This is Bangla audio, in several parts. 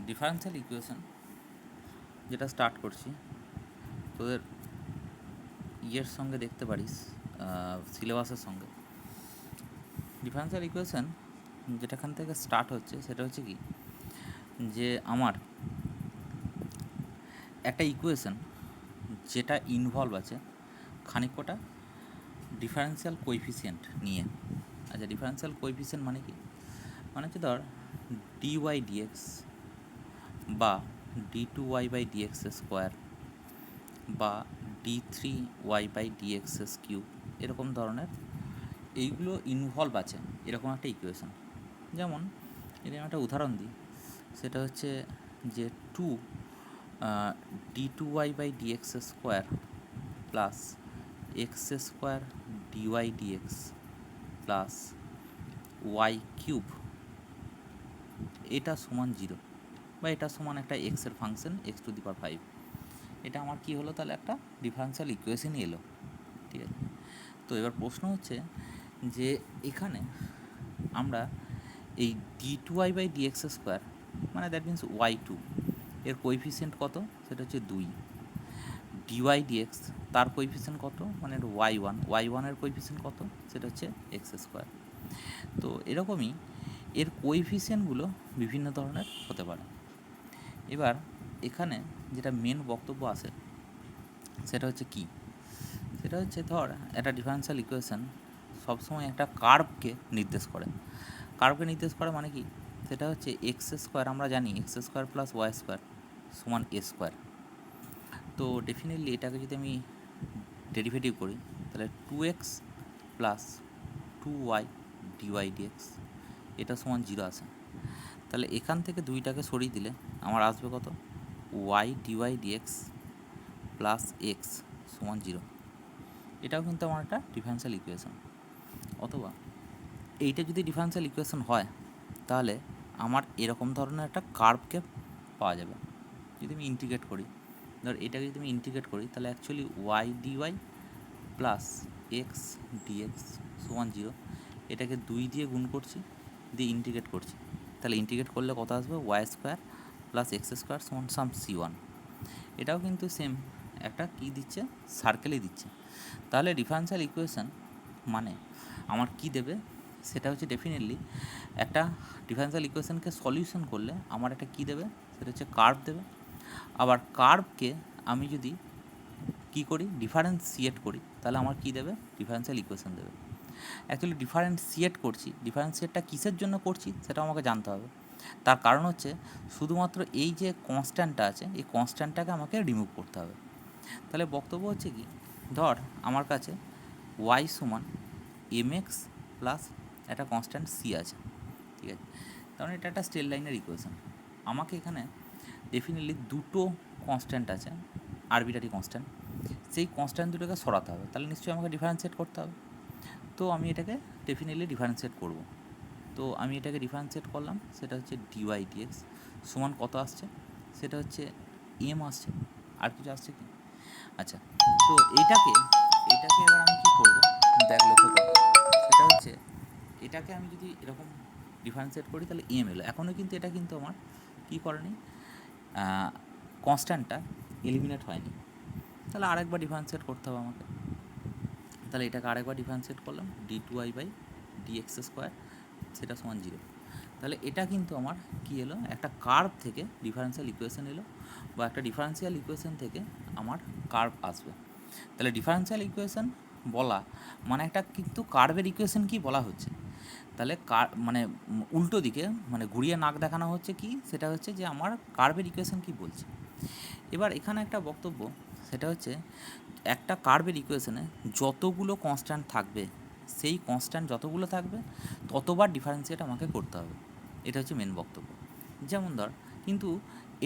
ডিফারেন্সিয়াল ইকুয়েশন যেটা স্টার্ট করছি তোদের ইয়ের সঙ্গে দেখতে পারিস সিলেবাসের সঙ্গে। ডিফারেন্সিয়াল ইকুয়েশন যেটাখান থেকে স্টার্ট হচ্ছে সেটা হচ্ছে কি, যে আমার একটা ইকুয়েশন যেটা ইনভলভ আছে খানিক কটা ডিফারেন্সিয়াল কোএফিসিয়েন্ট নিয়ে। আচ্ছা, ডিফারেন্সিয়াল কোএফিসিয়েন্ট মানে কি? মানে হচ্ছে ধর ডিওয়াই ডিএক্স বা d2y/dx স্কোয়ার বা d3y/dx কিউব, এরকম ধরনের এইগুলো ইনভলভ আছে এরকম একটা ইকুয়েশন। যেমন এরকম একটা উদাহরণ দিই, সেটা হচ্ছে যে d2y/dx square plus X square dy/dx plus Y cube, এটা সমান 0 বা এটা সমান একটা এক্সের ফাংশন x⁵। এটা আমার কি হলো, তাহলে একটা ডিফারেন্সিয়াল ইকুয়েশনই এলো। ঠিক আছে, তো এবার প্রশ্ন হচ্ছে যে এখানে আমরা এই d2y/dx স্কোয়ার মানে দ্যাট মিনস y2 এর কোএফিসিয়েন্ট কত, সেটা হচ্ছে 2। dy/dx তার কোএফিসিয়েন্ট কত, মানে y1 এর কোএফিসিয়েন্ট কত, সেটা হচ্ছে এক্স স্কোয়ার। তো এরকমই এর কোএফিসিয়েন্টগুলো বিভিন্ন ধরনের হতে পারে। এবার এখানে যেটা মেন বক্তব্য আসে সেটা হচ্ছে কি, সেটা হচ্ছে ধর একটা ডিফারেন্সিয়াল ইকুয়েশন সবসময় একটা কার্ভকে নির্দেশ করে। কার্ভকে নির্দেশ করে মানে কি, সেটা হচ্ছে এক্স স্কোয়ার, আমরা জানি X square plus Y square সমান এ স্কোয়ার। তো ডেফিনেটলি এটাকে যদি আমি ডেরিভেটিভ করি তাহলে 2x প্লাস 2y dy/dx এটা সমান 0 আসে। তাহলে এখান থেকে দুইটাকে সরিয়ে দিলে আমার আসবে কত, y dy/dx প্লাস এক্স সমান 0। এটাও কিন্তু আমার একটা ডিফারেন্সিয়াল ইকুয়েশন। অথবা এইটা যদি ডিফারেন্সিয়াল ইকুয়েশন হয় তাহলে আমার এরকম ধরনের একটা কার্ভকে পাওয়া যাবে। যদি আমি ইন্টিগ্রেট করি, ধর এটাকে যদি আমি ইন্টিগ্রেট করি তাহলে actually Y D Y plus X D X সমান 0, এটাকে 2 দিয়ে গুণ করছি, দিয়ে ইন্টিগ্রেট করছি, তাহলে ইন্টিগ্রেট করলে কত আসবে, Y square plus X square সমান সাম c1। এটাও কিন্তু সেম একটা কী দিচ্ছে, সার্কেলই দিচ্ছে। তাহলে ডিফারেন্সিয়াল ইকুয়েশন মানে আমার কি দেবে, সেটা হচ্ছে ডেফিনেটলি একটা ডিফারেন্সিয়াল ইকুয়েশনকে সলিউশন করলে আমার একটা কী দেবে, সেটা হচ্ছে কার্ভ দেবে। আবার কার্ভকে আমি যদি কী করি, ডিফারেন্সিয়েট করি, তাহলে আমার কী দেবে, ডিফারেন্সিয়াল ইকুয়েশন দেবে। অ্যাকচুয়ালি ডিফারেন্সিয়েট করছি, ডিফারেন্সিয়েটটা কিসের জন্য করছি সেটাও আমাকে জানতে হবে। তার কারণ হচ্ছে শুধুমাত্র এই যে কনস্ট্যান্টটা আছে, এই কনস্ট্যান্টটাকে আমাকে রিমুভ করতে হবে। তাহলে বক্তব্য হচ্ছে কি, ধর আমার কাছে y সমান mx প্লাস একটা কনস্ট্যান্ট c আছে। ঠিক আছে, কারণ এটা একটা স্ট্রেট লাইনের ইকুয়েশন। আমাকে এখানে ডেফিনেটলি দুটো কনস্ট্যান্ট আছে, আরবিটারি কনস্ট্যান্ট, সেই কনস্ট্যান্ট দুটোকে সরাতে হবে, তাহলে নিশ্চয়ই আমাকে ডিফারেন্সিয়েট করতে হবে। তো আমি এটাকে ডেফিনেটলি ডিফারেন্সিয়েট করব। তো আমি এটাকে ডিফারেন্সিয়েট করলাম, সেটা হচ্ছে dy/dx সমান কত আসছে, সেটা হচ্ছে m আসছে, আর কিছু আসছে কি? আচ্ছা, তো এটাকে এবার আমি কী করবো, দেখ লক্ষ্য কর, সেটা হচ্ছে এটাকে আমি যদি এরকম ডিফারেন্সিয়েট করি তাহলে m এলো। এখনও কিন্তু এটা কিন্তু আমার কী করেনি, কনস্ট্যান্টটা এলিমিনেট হয়নি। তাহলে আরেকবার ডিফারেন্সিয়েট করতে হবে আমাকে। তাহলে এটাকে আরেকবার ডিফারেন্সিয়েট করলাম, d2y/dx স্কোয়ার সেটা সমান 0। তাহলে এটা কিন্তু আমার কি এলো, একটা কার্ভ থেকে ডিফারেন্সিয়াল ইকুয়েশন এলো, বা একটা ডিফারেন্সিয়াল ইকুয়েশন থেকে আমার কার্ভ আসবে। তাহলে ডিফারেন্সিয়াল ইকুয়েশন বলা মানে একটা কিন্তু কার্ভের ইকুয়েশন কি বলা হচ্ছে, তাহলে মানে উল্টো দিকে মানে ঘুরিয়ে নাক দেখানো হচ্ছে কি, সেটা হচ্ছে যে আমার কার্ভের ইকুয়েশন কি বলছে। এবার এখানে একটা বক্তব্য, সেটা হচ্ছে একটা কার্ভের ইকুয়েশনে যতগুলো কনস্ট্যান্ট থাকবে, সেই কনস্ট্যান্ট যতগুলো থাকবে ততবার ডিফারেন্সিয়েট আমাকে করতে হবে। এটা হচ্ছে মেন বক্তব্য। যেমন ধর, কিন্তু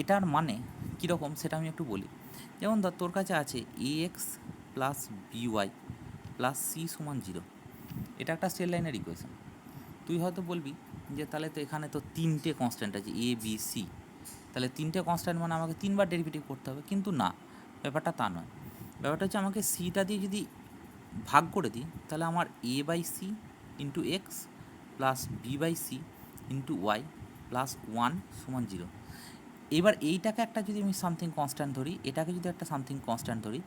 এটার মানে কীরকম সেটা আমি একটু বলি। যেমন ধর তোর কাছে আছে ax plus by plus c সমান 0, এটা একটা স্ট্রেট লাইনের ইকুয়েশন। তুই হয়তো বলবি যে তাহলে তো এখানে তো 3টে কনস্ট্যান্ট আছে a b c, তাহলে 3টে কনস্ট্যান্ট মানে আমাকে 3বার ডেরিভেটিভ করতে হবে। কিন্তু না, ব্যাপারটা তা নয়। ব্যাপারটা হচ্ছে আমাকে সিটা দিয়ে যদি ভাগ করে দিই তাহলে আমার a/c into x plus b/c into y plus 1 সমান 0, এবার এইটাকে একটা যদি আমি সামথিং কনস্ট্যান্ট ধরি, এটাকে যদি একটা সামথিং কনস্ট্যান্ট ধরি,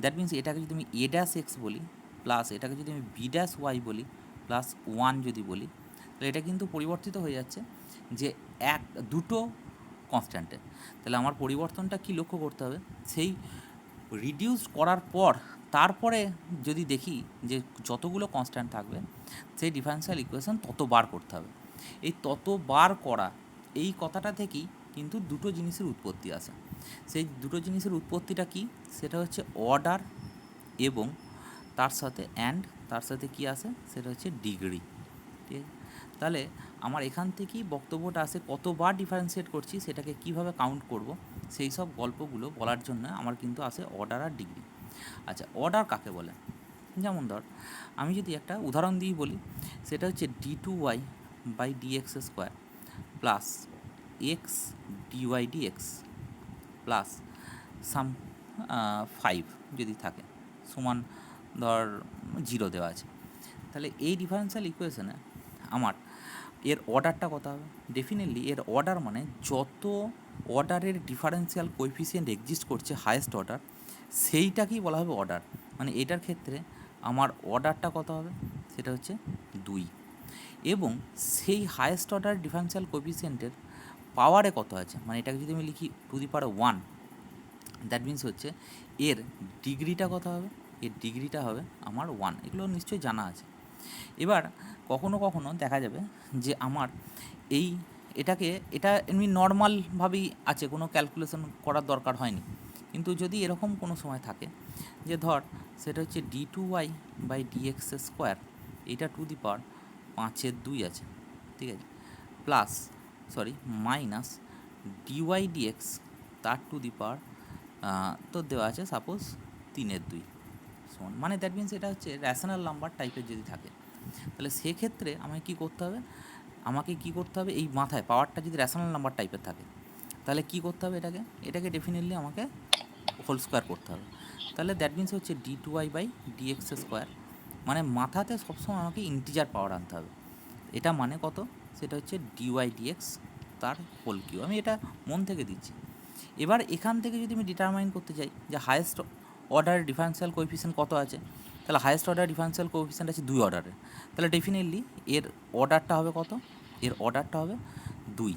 দ্যাট মিনস এটাকে যদি আমি এ ড্যাশ এক্স বলি প্লাস এটাকে যদি আমি বি ড্যাশ ওয়াই বলি প্লাস ওয়ান যদি বলি, তাহলে এটা কিন্তু পরিবর্তিত হয়ে যাচ্ছে যে দুটো কনস্ট্যান্টে। তাহলে আমার পরিবর্তনটা কি লক্ষ্য করতে হবে, সেই রিডিউস করার পর তারপরে যদি দেখি যে যতগুলো কনস্ট্যান্ট থাকবে সেই ডিফারেনশিয়াল ইকুয়েশন ততবার করতে হবে। এই ততবার করা এই কথাটা থেকেই কিন্তু দুটো জিনিসের উৎপত্তি আসে। সেই দুটো জিনিসের উৎপত্তিটা কি, সেটা হচ্ছে অর্ডার এবং তার সাথে কি আসে, সেটা হচ্ছে ডিগ্রি। ঠিক আছে, তাহলে আমার এখান থেকেই বক্তব্যটা আসে কতবার ডিফারেন্সিয়েট করছি সেটাকে কিভাবে কাউন্ট করব, সেই সব গল্পগুলো বলার জন্য আমার কিন্তু আসে অর্ডার আর ডিগ্রি। আচ্ছা, অর্ডার কাকে বলে, যেমন ধর আমি যদি একটা উদাহরণ দিয়ে বলি, সেটা হচ্ছে d two y by d x square plus x dy d x plus some 5 যদি থাকে সমান ধর 0 দেওয়া আছে। তাহলে এই ডিফারেনশিয়াল ইকুয়েশনে আমার এর অর্ডারটা কত হবে, ডেফিনেটলি এর অর্ডার মানে যত অর্ডারের ডিফারেন্সিয়াল কোএফিসিয়েন্ট এক্সিস্ট করছে হায়েস্ট অর্ডার, সেইটাকেই বলা হবে অর্ডার। মানে এটার ক্ষেত্রে আমার অর্ডারটা কত হবে, সেটা হচ্ছে 2, এবং সেই হায়েস্ট অর্ডার ডিফারেন্সিয়াল কোএফিসিয়েন্টের পাওয়ারে কত আছে, মানে এটাকে যদি আমি লিখি two the power 1, that means হচ্ছে এর ডিগ্রিটা কত হবে, এর ডিগ্রিটা হবে আমার 1। এগুলো নিশ্চয়ই জানা আছে। এবার কখনো কখনো দেখা যাবে যে আমার এটা এমনি নর্মালভাবেই আছে, কোনো ক্যালকুলেশন করার দরকার হয়নি। কিন্তু যদি এরকম কোনো সময় থাকে যে ধর সেটা হচ্ছে d two y by d x square, এটা টু দি পাওয়ার 5/2 আছে, ঠিক আছে, প্লাস মাইনাস ডিওয়াই ডিএক্স তার টু দি পাওয়ার তো দেওয়া আছে সাপোজ 3/2 সমান, মানে দ্যাট মিনস এটা হচ্ছে র্যাশনাল নাম্বার টাইপের যদি থাকে, তাহলে সেক্ষেত্রে আমাকে কী করতে হবে, এই মাথায় পাওয়ারটা যদি র্যাশনাল নাম্বার টাইপের থাকে তাহলে কী করতে হবে, এটাকে ডেফিনেটলি আমাকে হোল স্কোয়ার করতে হবে। তাহলে দ্যাট মিনস হচ্ছে d two y by d x square, মানে মাথাতে সবসময় আমাকে ইন্টিজার পাওয়ার আনতে হবে। এটা মানে কত, সেটা হচ্ছে ডিওয়াই ডিএক্স তার হোল কিউ। আমি এটা মন থেকে দিচ্ছি। এবার এখান থেকে যদি আমি ডিটারমাইন করতে চাই যে হায়েস্ট অর্ডার ডিফারেন্সিয়াল কোএফিসিয়েন্ট কত আছে, তাহলে হায়েস্ট অর্ডার ডিফারেন্সিয়াল কোএফিসিয়েন্ট আছে 2 অর্ডারের, তাহলে ডেফিনেটলি এর অর্ডারটা হবে কত, এর অর্ডারটা হবে 2,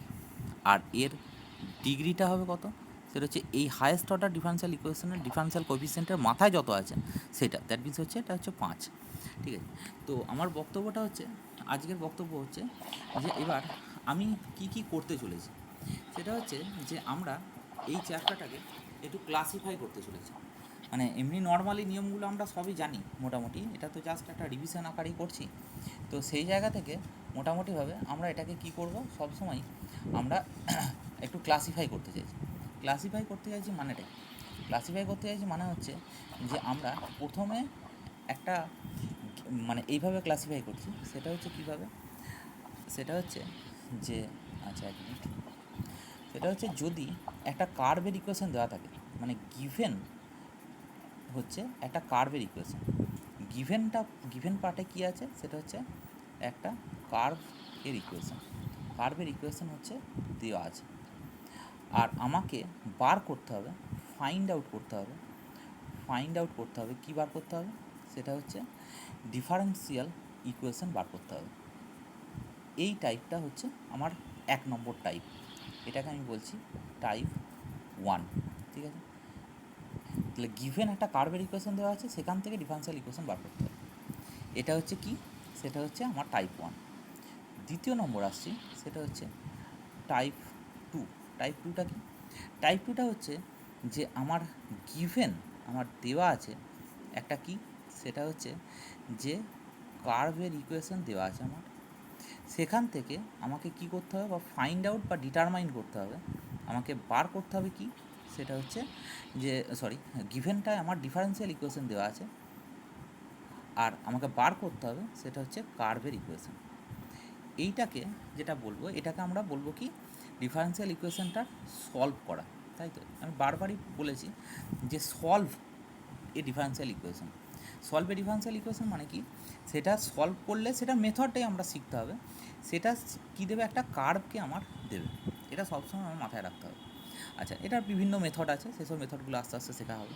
আর এর ডিগ্রিটা হবে কত, সেটা হচ্ছে এই হায়েস্ট অর্ডার ডিফারেন্সিয়াল ইকুয়েশনের ডিফারেন্সিয়াল কোএফিসিয়েন্টের মাথায় যত আছে সেটা, দ্যাট মিনস হচ্ছে এটা হচ্ছে 5। ঠিক আছে, তো আমার বক্তব্যটা হচ্ছে, আজকের বক্তব্য হচ্ছে যে এবার আমি কি করতে চলেছি, সেটা হচ্ছে যে আমরা এই চ্যাপ্টারটাকে একটু ক্লাসিফাই করতে চলেছি। মানে এমনি নর্মালি নিয়মগুলো আমরা সবই জানি মোটামুটি, এটা তো জাস্ট একটা রিভিশন আকারেই করছি। তো সেই জায়গা থেকে মোটামুটিভাবে আমরা এটাকে কি করব, সবসময় আমরা একটু ক্লাসিফাই করতে চাইছি। ক্লাসিফাই করতে চাইছি মানে হচ্ছে যে আমরা প্রথমে একটা মানে এইভাবে ক্লাসিফাই করছি, সেটা হচ্ছে কীভাবে, সেটা হচ্ছে যে আচ্ছা এক মিনিট, সেটা হচ্ছে যদি একটা কার্ভের ইকুয়েশন দেওয়া থাকে, মানে গিভেন হচ্ছে একটা কার্ভের ইকুয়েশন, গিভেন পার্টে কী আছে, সেটা হচ্ছে একটা কার্ভের ইকুয়েশন হচ্ছে দেওয়া আছে, আর আমাকে বার করতে হবে, ফাইন্ড আউট করতে হবে কী বার করতে হবে, সেটা হচ্ছে ডিফারেন্সিয়াল ইকুয়েশন বার করতে হবে। এই টাইপটা হচ্ছে আমার 1 নম্বর টাইপ, এটাকে আমি বলছি টাইপ 1। ঠিক আছে, তাহলে গিভেন একটা কার্ভের ইকুয়েশন দেওয়া আছে, সেখান থেকে ডিফারেন্সিয়াল ইকুয়েশন বার করতে হবে, এটা হচ্ছে কি, সেটা হচ্ছে আমার টাইপ 1। দ্বিতীয় নম্বর আসছি, সেটা হচ্ছে টাইপ 2। টাইপ 2টা কি, টাইপ 2টা হচ্ছে যে আমার দেওয়া আছে একটা কি, সেটা হচ্ছে যে কার্ভের ইকুয়েশন দেওয়া আছে আমার, সেখান থেকে আমাকে কি করতে হবে, বা ফাইন্ড আউট বা ডিটারমাইন করতে হবে, আমাকে বার করতে হবে কি, সেটা হচ্ছে যে গিভেনটায় আমার ডিফারেন্সিয়াল ইকুয়েশন দেওয়া আছে, আর আমাকে বার করতে হবে সেটা হচ্ছে কার্ভের ইকুয়েশন। এইটাকে যেটা বলবো, এটাকে আমরা বলবো কি, ডিফারেন্সিয়াল ইকুয়েশনটা সলভ করা, তাই তো আমি বারবারই বলেছি যে সলভ এ ডিফারেন্সিয়াল ইকুয়েশন। মানে কি, সেটা সলভ করলে সেটা মেথডটাই আমরা শিখতে হবে, সেটা কী দেবে, একটা কার্ভকে আমার দেবে, এটা সবসময় আমার মাথায় রাখতে হবে। আচ্ছা, এটার বিভিন্ন মেথড আছে, সেসব মেথডগুলো আস্তে আস্তে শেখা হবে,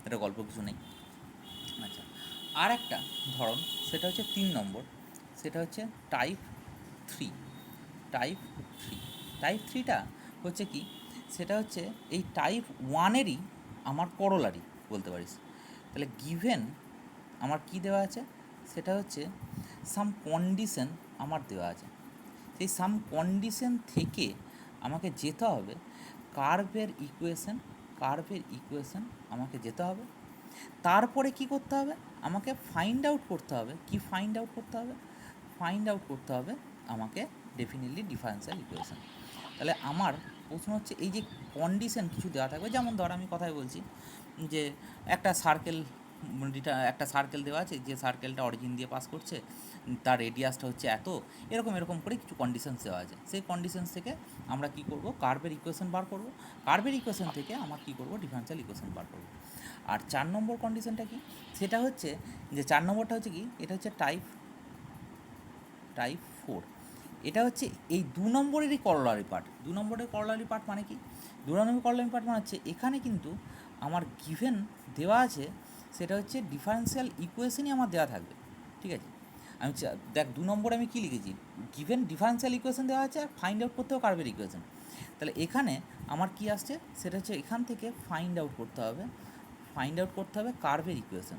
এটা গল্প কিছু নেই। আচ্ছা, আর একটা ধরন, সেটা হচ্ছে 3 নম্বর, সেটা হচ্ছে টাইপ 3। টাইপ 3, টাইপ 3টা হচ্ছে কি, সেটা হচ্ছে এই টাইপ 1-এরই আমার করোলারি বলতে পারিস। তাহলে গিভেন আমার কি দেওয়া আছে, সেটা হচ্ছে সাম কন্ডিশন আমার দেওয়া আছে, সেই সাম কন্ডিশন থেকে আমাকে যেতে হবে কার্ভের ইকুয়েশন, কার্ভের ইকুয়েশন আমাকে যেতে হবে। তারপরে কি করতে হবে, আমাকে ফাইন্ড আউট করতে হবে, কি ফাইন্ড আউট করতে হবে, ফাইন্ড আউট করতে হবে আমাকে ডেফিনেটলি ডিফারেন্সিয়াল ইকুয়েশন। তাহলে আমার প্রশ্ন হচ্ছে, এই যে কন্ডিশন কিছু দেওয়া থাকবে, যেমন ধর আমি কথাই বলছি যে একটা সার্কেল, একটা সার্কেল দেওয়া আছে, যে সার্কেলটা অরিজিন দিয়ে পাস করছে, তার রেডিয়াসটা হচ্ছে এত, এরকম এরকম করে কিছু কন্ডিশনস দেওয়া আছে। সেই কন্ডিশনস থেকে আমরা কি করব, কার্ভের ইকুয়েশন বার করব, কার্ভের ইকুয়েশন থেকে আমার কি করব, ডিফারেন্সিয়াল ইকুয়েশন বার করব। আর 4 নম্বর কন্ডিশনটা কি, সেটা হচ্ছে যে 4 নম্বরটা হচ্ছে কি, এটা হচ্ছে টাইপ 4। এটা হচ্ছে এই 2 নম্বরেরই করলারি পার্ট। 2 নম্বরের করলারি পার্ট মানে কি, 2 নম্বরের করলারি পার্ট মানে হচ্ছে এখানে কিন্তু আমার গিভেন দেওয়া আছে, সেটা হচ্ছে ডিফারেন্সিয়াল ইকুয়েশনই আমার দেওয়া থাকবে, ঠিক আছে। আমি দেখ 2 নম্বরে আমি কী লিখেছি, গিভেন ডিফারেন্সিয়াল ইকুয়েশন দেওয়া আছে আর ফাইন্ড আউট করতে হবে কার্ভের ইকুয়েশন। তাহলে এখানে আমার কি আসছে, সেটা হচ্ছে এখান থেকে ফাইন্ড আউট করতে হবে, ফাইন্ড আউট করতে হবে কার্ভের ইকুয়েশন,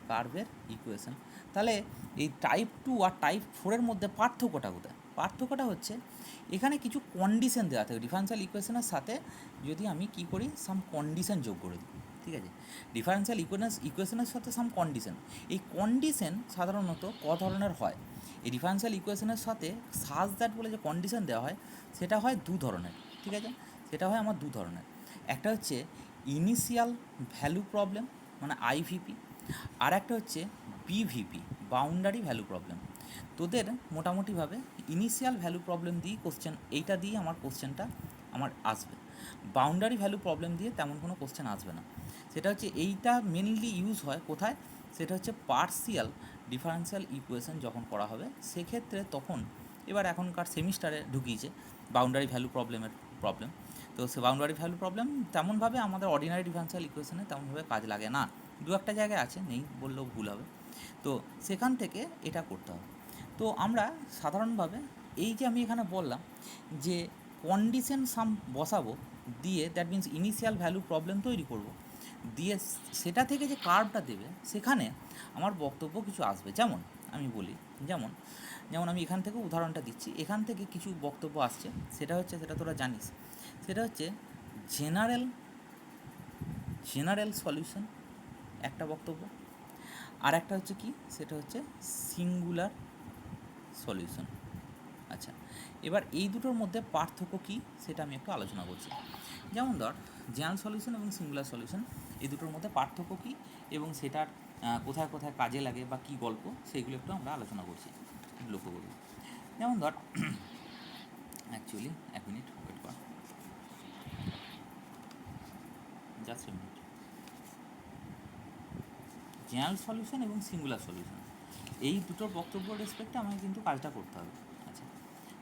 কার্ভের ইকুয়েশন। তাহলে এই টাইপ 2 আর টাইপ 4-এর মধ্যে পার্থক্যটা কোথায়, পার্থক্যটা হচ্ছে এখানে কিছু কন্ডিশন দেওয়া থাকে ডিফারেন্সিয়াল ইকুয়েশনের সাথে, যদি আমি কি করি, সাম কন্ডিশন যোগ করে দিই, ঠিক আছে। ডিফারেন্সিয়াল ইকুয়েশনের সাথে সাম কন্ডিশন, এই কন্ডিশন সাধারণত ক ধরনের হয়, এই ডিফারেন্সিয়াল ইকুয়েশনের সাথে সাজ দ্যাট বলে যে কন্ডিশন দেওয়া হয়, সেটা হয় 2 ধরনের, ঠিক আছে। সেটা হয় আমার 2 ধরনের, একটা হচ্ছে ইনিশিয়াল ভ্যালু প্রবলেম মানে আইভিপি, আর একটা হচ্ছে বিভিপি বাউন্ডারি ভ্যালু প্রবলেম। তোদের মোটামুটিভাবে ইনিশিয়াল ভ্যালু প্রবলেম দিয়েই কোশ্চেন, এইটা দিয়ে আমার কোশ্চেনটা আমার আসবে, বাউন্ডারি ভ্যালু প্রবলেম দিয়ে তেমন কোনো কোশ্চেন আসবে না। সেটা হচ্ছে এইটা মেনলি ইউজ হয় কোথায়, সেটা হচ্ছে পার্সিয়াল ডিফারেন্সিয়াল ইকুয়েশন যখন করা হবে, সেক্ষেত্রে তখন, এবার এখনকার সেমিস্টারে ঢুকিয়েছে বাউন্ডারি ভ্যালু প্রবলেমের প্রবলেম। তো সে বাউন্ডারি ভ্যালু প্রবলেম তেমনভাবে আমাদের অর্ডিনারি ডিফারেন্সিয়াল ইকুয়েশনে তেমনভাবে কাজ লাগে না, দু একটা জায়গায় আছে, নেই বললেও ভুল হবে। তো সেখান থেকে এটা করতে হবে। তো আমরা সাধারণভাবে এই যে আমি এখানে বললাম যে কন্ডিশন সাম বসাবো, দিয়ে that means initial value problem তৈরি করব, দিয়ে সেটা থেকে যে কার্ভটা দেবে, সেখানে আমার বক্তব্য কিছু আসবে। যেমন আমি বলি, যেমন যেমন আমি এখান থেকে উদাহরণটা দিচ্ছি, এখান থেকে কিছু বক্তব্য আসছে, সেটা হচ্ছে, সেটা তোরা জানিস, সেটা হচ্ছে জেনারেল জেনারেল সলিউশন একটা বক্তব্য, আর একটা হচ্ছে কি, সেটা হচ্ছে সিঙ্গুলার সলিউশন। আচ্ছা, এবার এই দুটোর মধ্যে পার্থক্য কী সেটা আমি একটু আলোচনা করছি। যেমন ধর, জেনারেল সলিউশন এবং সিঙ্গুলার সলিউশন, এই দুটোর মধ্যে পার্থক্য কী এবং সেটার কোথায় কোথায় কাজে লাগে বা কী গল্প, সেইগুলো একটু আমরা আলোচনা করছি, লক্ষ্য করব। যেমন ধর, অ্যাকচুয়ালি 1 মিনিট ওয়েট কর, just a minute. General solution এবং সিঙ্গুলার সলিউশন, এই দুটোর বক্তব্য রেসপেক্টে আমাকে কিন্তু কাজটা করতে হবে। আচ্ছা,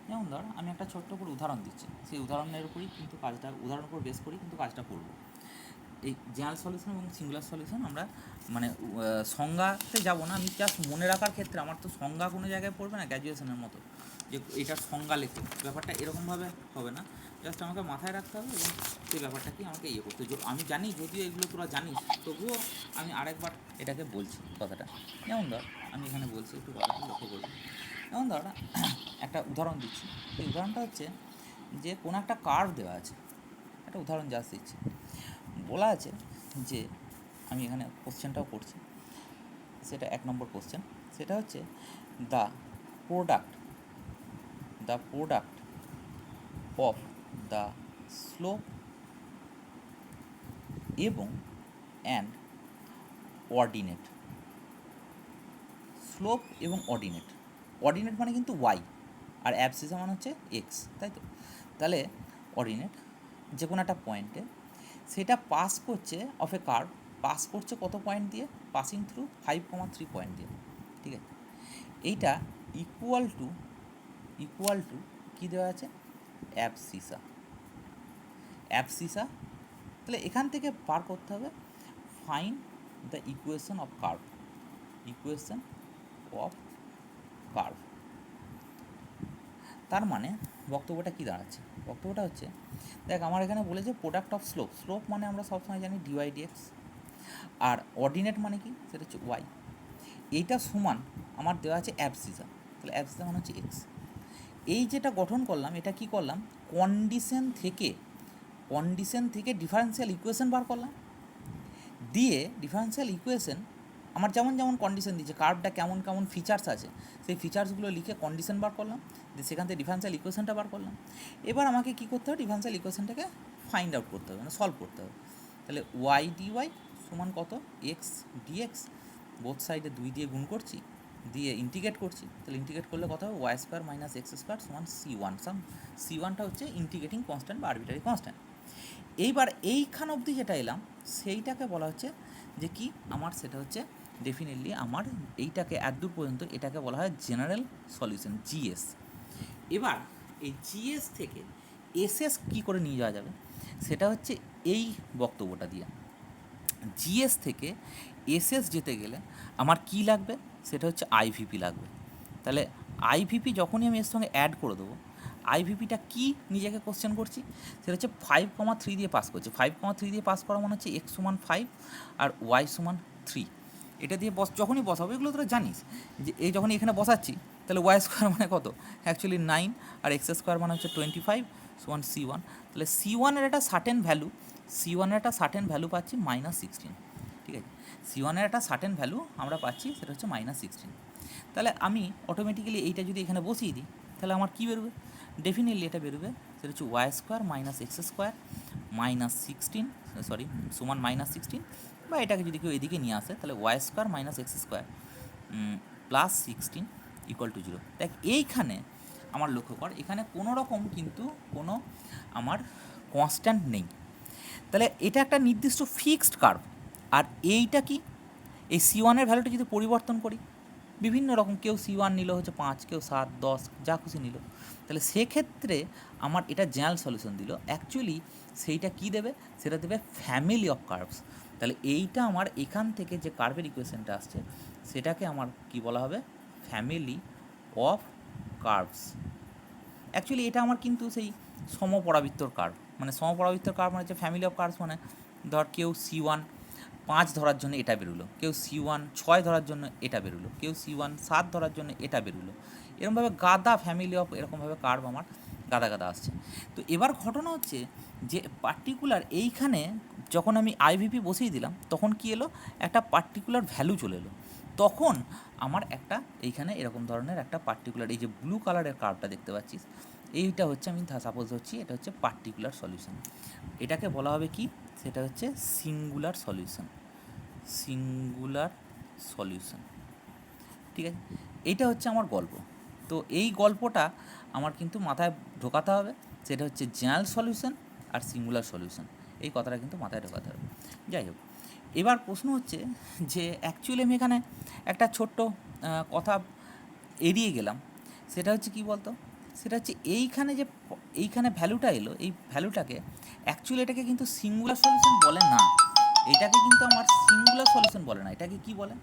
যেমন ধর আমি একটা ছোট্ট করে উদাহরণ দিচ্ছি, সেই উদাহরণের উপরই কিন্তু কাজটা, উদাহরণের উপর বেস করেই কিন্তু কাজটা করব। এই জেনারেল সলিউশন এবং সিঙ্গুলার সলিউশন আমরা মানে সংজ্ঞাতে যাব না, আমি জাস্ট মনে রাখার ক্ষেত্রে, আমার তো সংজ্ঞা কোনো জায়গায় পড়বে না গ্র্যাজুয়েশনের মতো যে এটার সংজ্ঞা লেখো, ব্যাপারটা এরকমভাবে হবে না, জাস্ট আমাকে মাথায় রাখতে হবে এবং সেই ব্যাপারটাকে আমাকে ইয়ে করতে হবে। আমি জানি, যদিও এগুলো তোরা জানিস, তবুও আমি আরেকবার এটাকে বলছি কথাটা। যেমন ধর আমি এখানে বলছি, একটু কথাটা লক্ষ্য করবো। যেমন ধর একটা উদাহরণ দিচ্ছি, এই উদাহরণটা হচ্ছে যে কোনো একটা কার্ভ দেওয়া আছে, একটা উদাহরণ জাস্ট দিচ্ছি, বলা আছে যে, আমি এখানে কোশ্চেনটাও করছি, সেটা 1 নম্বর কোশ্চেন, সেটা হচ্ছে the product of the slope এবং অ্যান্ড অর্ডিনেট, স্লোপ এবং অর্ডিনেট, অর্ডিনেট মানে কিন্তু ওয়াই আর অ্যাবসিসা মানে হচ্ছে এক্স, তাই তো। তাহলে অর্ডিনেট যে কোনো একটা পয়েন্টে সেটা পাস করছে অফ এ কার্ভ, পাস করছে কত পয়েন্ট দিয়ে, পাসিং থ্রু 5,3 পয়েন্ট দিয়ে, ঠিক আছে। এইটা ইকুয়াল টু কী দেওয়া আছে, অ্যাবসিসা। অ্যাবসিসা। তাহলে এখান থেকে বার করতে হবে find the equation of curve, equation of curve. তার মানে বক্তব্যটা কী দাঁড়াচ্ছে? বক্তব্যটা হচ্ছে, দেখ আমার এখানে বলেছে প্রোডাক্ট অফ স্লোপ, স্লোপ মানে আমরা সবসময় জানি ডিওয়াই ডিএক্স, আর অর্ডিনেট মানে কি, সেটা হচ্ছে ওয়াই। এইটা সমান আমার দেওয়া আছে অ্যাবসিসা, তাহলে অ্যাবসিসা মানে হচ্ছে এক্স। এই যেটা গঠন করলাম এটা কি করলাম, কন্ডিশন থেকে ডিফারেন্সিয়াল ইকুয়েশন বার করলাম, দিয়ে ডিফারেন্সিয়াল ইকুয়েশন আমার যেমন যেমন কন্ডিশন দিচ্ছে, কার্ভটা কেমন কেমন ফিচার্স আছে সেই ফিচার্সগুলো লিখে কন্ডিশন বার করলাম, দিয়ে সেখান থেকে ডিফারেন্সিয়াল ইকুয়েশনটা বার করলাম। এবার আমাকে কী করতে হবে, ডিফারেন্সিয়াল ইকুয়েশনটাকে ফাইন্ড আউট করতে হবে, মানে সলভ করতে হবে। তাহলে ওয়াই ডিওয়াই সমান কত, এক্স ডিএক্স, বোথ সাইডে 2 দিয়ে গুণ করছি, দিয়ে ইন্টিগ্রেট করছি, তাহলে ইন্টিগ্রেট করলে কত হবে, y square minus x square সমান C1। C1টা হচ্ছে ইন্টিগ্রেটিং কনস্ট্যান্ট বা আরবিটারি কনস্ট্যান্ট। এইবার এইখান অবধি যেটা এলাম সেইটাকে বলা হচ্ছে যে কি আমার, সেটা হচ্ছে ডেফিনেটলি আমার এইটাকে এতদূর পর্যন্ত এটাকে বলা হয় জেনারেল সলিউশন, জিএস। এবার এই জিএস থেকে এসএস কী করে নিয়ে যাওয়া যাবে, সেটা হচ্ছে এই বক্তব্যটা দিয়ে। জিএস থেকে এসএস যেতে গেলে আমার কি লাগবে, সেটা হচ্ছে আইভিপি লাগবে। তাহলে আইভিপি যখনই আমি এর সঙ্গে অ্যাড করে দেবো, আইভিপিটা কি নিজেকে কোশ্চেন করছি, সেটা হচ্ছে 5,3 দিয়ে পাস করছে। 5,3 দিয়ে পাস করা মানে হচ্ছে এক্স সমান 5 আর ওয়াই সমান 3। এটা দিয়ে যখনই বসাবো, এগুলো তোরা জানিস যে এই যখনই এখানে বসাচ্ছি, তাহলে ওয়াই স্কোয়ার মানে কত, অ্যাকচুয়ালি 9, আর এক্স স্কোয়ার মানে হচ্ছে 25 সমান C1। তাহলে C1-এর একটা সার্টেন ভ্যালু, C1-এর একটা সার্টেন ভ্যালু পাচ্ছি -16, ঠিক আছে। C1-এর একটা সার্টেন ভ্যালু আমরা পাচ্ছি, সেটা হচ্ছে -16। তাহলে আমি অটোমেটিক্যালি এইটা যদি এখানে বসিয়ে দিই, তাহলে আমার কী বেরোবে, ডেফিনেটলি এটা বেরোবে, সেটা হচ্ছে y square minus x square -16 সমান -16, বা এটাকে যদি কেউ এদিকে নিয়ে আসে তাহলে y square minus x square +16 = 0। দেখ এইখানে আমার লক্ষ্য কর, এখানে কোনো রকম কিন্তু কোনো আমার কনস্ট্যান্ট নেই, তাহলে এটা একটা নির্দিষ্ট ফিক্সড কার্ভ। আর এইটা কি, এই C1-এর ভ্যালুটা যদি পরিবর্তন করি, বিভিন্ন রকম, কেউ C1 নিল হচ্ছে 5, কেউ 7, 10, যা খুশি নিল, তাহলে সেক্ষেত্রে আমার এটা জেনারেল সলিউশন দিল। অ্যাকচুয়ালি সেইটা কি দেবে, সেটা দেবে ফ্যামিলি অফ কার্ভস। তাহলে এইটা আমার এখান থেকে যে কার্ভের ইকুয়েশনটা আসছে, সেটাকে আমার কি বলা হবে, ফ্যামিলি অফ কার্ভস। অ্যাকচুয়ালি এটা আমার কিন্তু সেই সমপরাবৃত্তর কার্ভ, মানে সমপরাবৃত্তর কার্ভ মানে হচ্ছে ফ্যামিলি অফ কার্ভস, মানে ধর কেউ C1 5 ধরার জন্য এটা বেরোলো, কেউ C1 6 ধরার জন্য এটা বেরোলো, কেউ C1 7 ধরার জন্য এটা বেরোলো, এরকমভাবে গাদা ফ্যামিলি অফ এরকমভাবে কার্ভ আমার গাদা গাদা আসছে। তো এবার ঘটনা হচ্ছে যে পার্টিকুলার এইখানে যখন আমি আইভিপি বসিয়ে দিলাম, তখন কি এলো, একটা পার্টিকুলার ভ্যালু চলে এলো। তখন আমার একটা এইখানে এরকম ধরনের একটা পার্টিকুলার, এই যে ব্লু কালারের কার্ভটা দেখতে পাচ্ছিস, এইটা হচ্ছে, আমি সাপোজ হচ্ছি এটা হচ্ছে পার্টিকুলার সলিউশন। এটাকে বলা হবে কি, সেটা হচ্ছে সিঙ্গুলার সলিউশন, সিঙ্গুলার সলিউশন, ঠিক আছে। এইটা হচ্ছে আমার গল্প। তো এই গল্পটা আমার কিন্তু মাথায় ঢোকাতে হবে, সেটা হচ্ছে জেনারেল সলিউশন আর সিঙ্গুলার সলিউশন, এই কথাটা কিন্তু মাথায় ঢোকাতে হবে। যাই হোক, এবার প্রশ্ন হচ্ছে যে অ্যাকচুয়ালি আমি এখানে একটা ছোট্ট কথা এড়িয়ে গেলাম, সেটা হচ্ছে কি বলতো, সেটা হচ্ছে এইখানে যে এইখানে ভ্যালুটা এলো, এই ভ্যালুটাকে অ্যাকচুয়ালি এটাকে কিন্তু সিঙ্গুলার সলিউশন বলে না, এটাকে কিন্তু আমার সিঙ্গুলার সলিউশন বলে না, এটাকে কি বলে,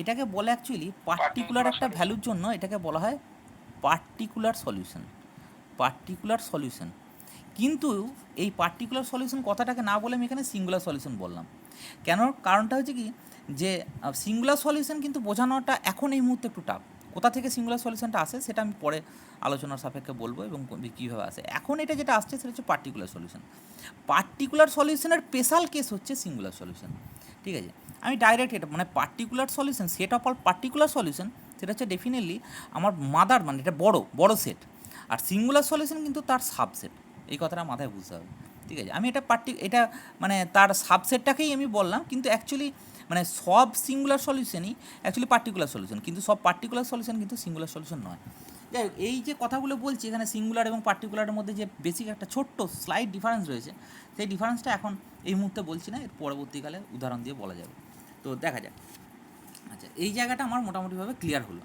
এটাকে বলে অ্যাকচুয়ালি পার্টিকুলার একটা ভ্যালুর জন্য এটাকে বলা হয় পার্টিকুলার সলিউশন, পার্টিকুলার সলিউশন। কিন্তু এই পার্টিকুলার সলিউশন কথাটাকে না বলে আমি এখানে সিঙ্গুলার সলিউশন বললাম কেন, কারণটা হচ্ছে কি, যে সিঙ্গুলার সলিউশন কিন্তু বোঝানোটা এখন এই মুহূর্তে একটু টাফ। কোথা থেকে সিঙ্গুলার সলিউশনটা আসে সেটা আমি পরে আলোচনার সাপেক্ষে বলবো, এবং কীভাবে আসে। এখন এটা যেটা আসছে সেটা হচ্ছে পার্টিকুলার সলিউশন। পার্টিকুলার সলিউশনের স্পেশাল কেস হচ্ছে সিঙ্গুলার সলিউশন, ঠিক আছে। আমি ডাইরেক্ট এটা মানে particular solution, set of all particular solution, সেটা হচ্ছে ডেফিনেটলি আমার মাদার, মানে এটা বড় সেট, আর সিঙ্গুলার সলিউশন কিন্তু তার সাবসেট, এই কথাটা মাথায় বুঝতে হবে, ঠিক আছে। আমি এটা মানে তার সাবসেটটাকেই আমি বললাম, কিন্তু অ্যাকচুয়ালি মানে সব সিঙ্গুলার সলিউশনই অ্যাকচুয়ালি পার্টিকুলার সলিউশন, কিন্তু সব পার্টিকুলার সলিউশন কিন্তু সিঙ্গুলার সলিউশন নয়। যাই হোক, এই যে কথাগুলো বলছি এখানে সিঙ্গুলার এবং পার্টিকুলারের মধ্যে যে বেসিক একটা ছোট্ট স্লাইড ডিফারেন্স রয়েছে, সেই ডিফারেন্সটা এখন এই মুহূর্তে বলছি না, এর পরবর্তীকালে উদাহরণ দিয়ে বলা যাবে। তো দেখা যাক। আচ্ছা, এই জায়গাটা আমার মোটামুটিভাবে ক্লিয়ার হলো।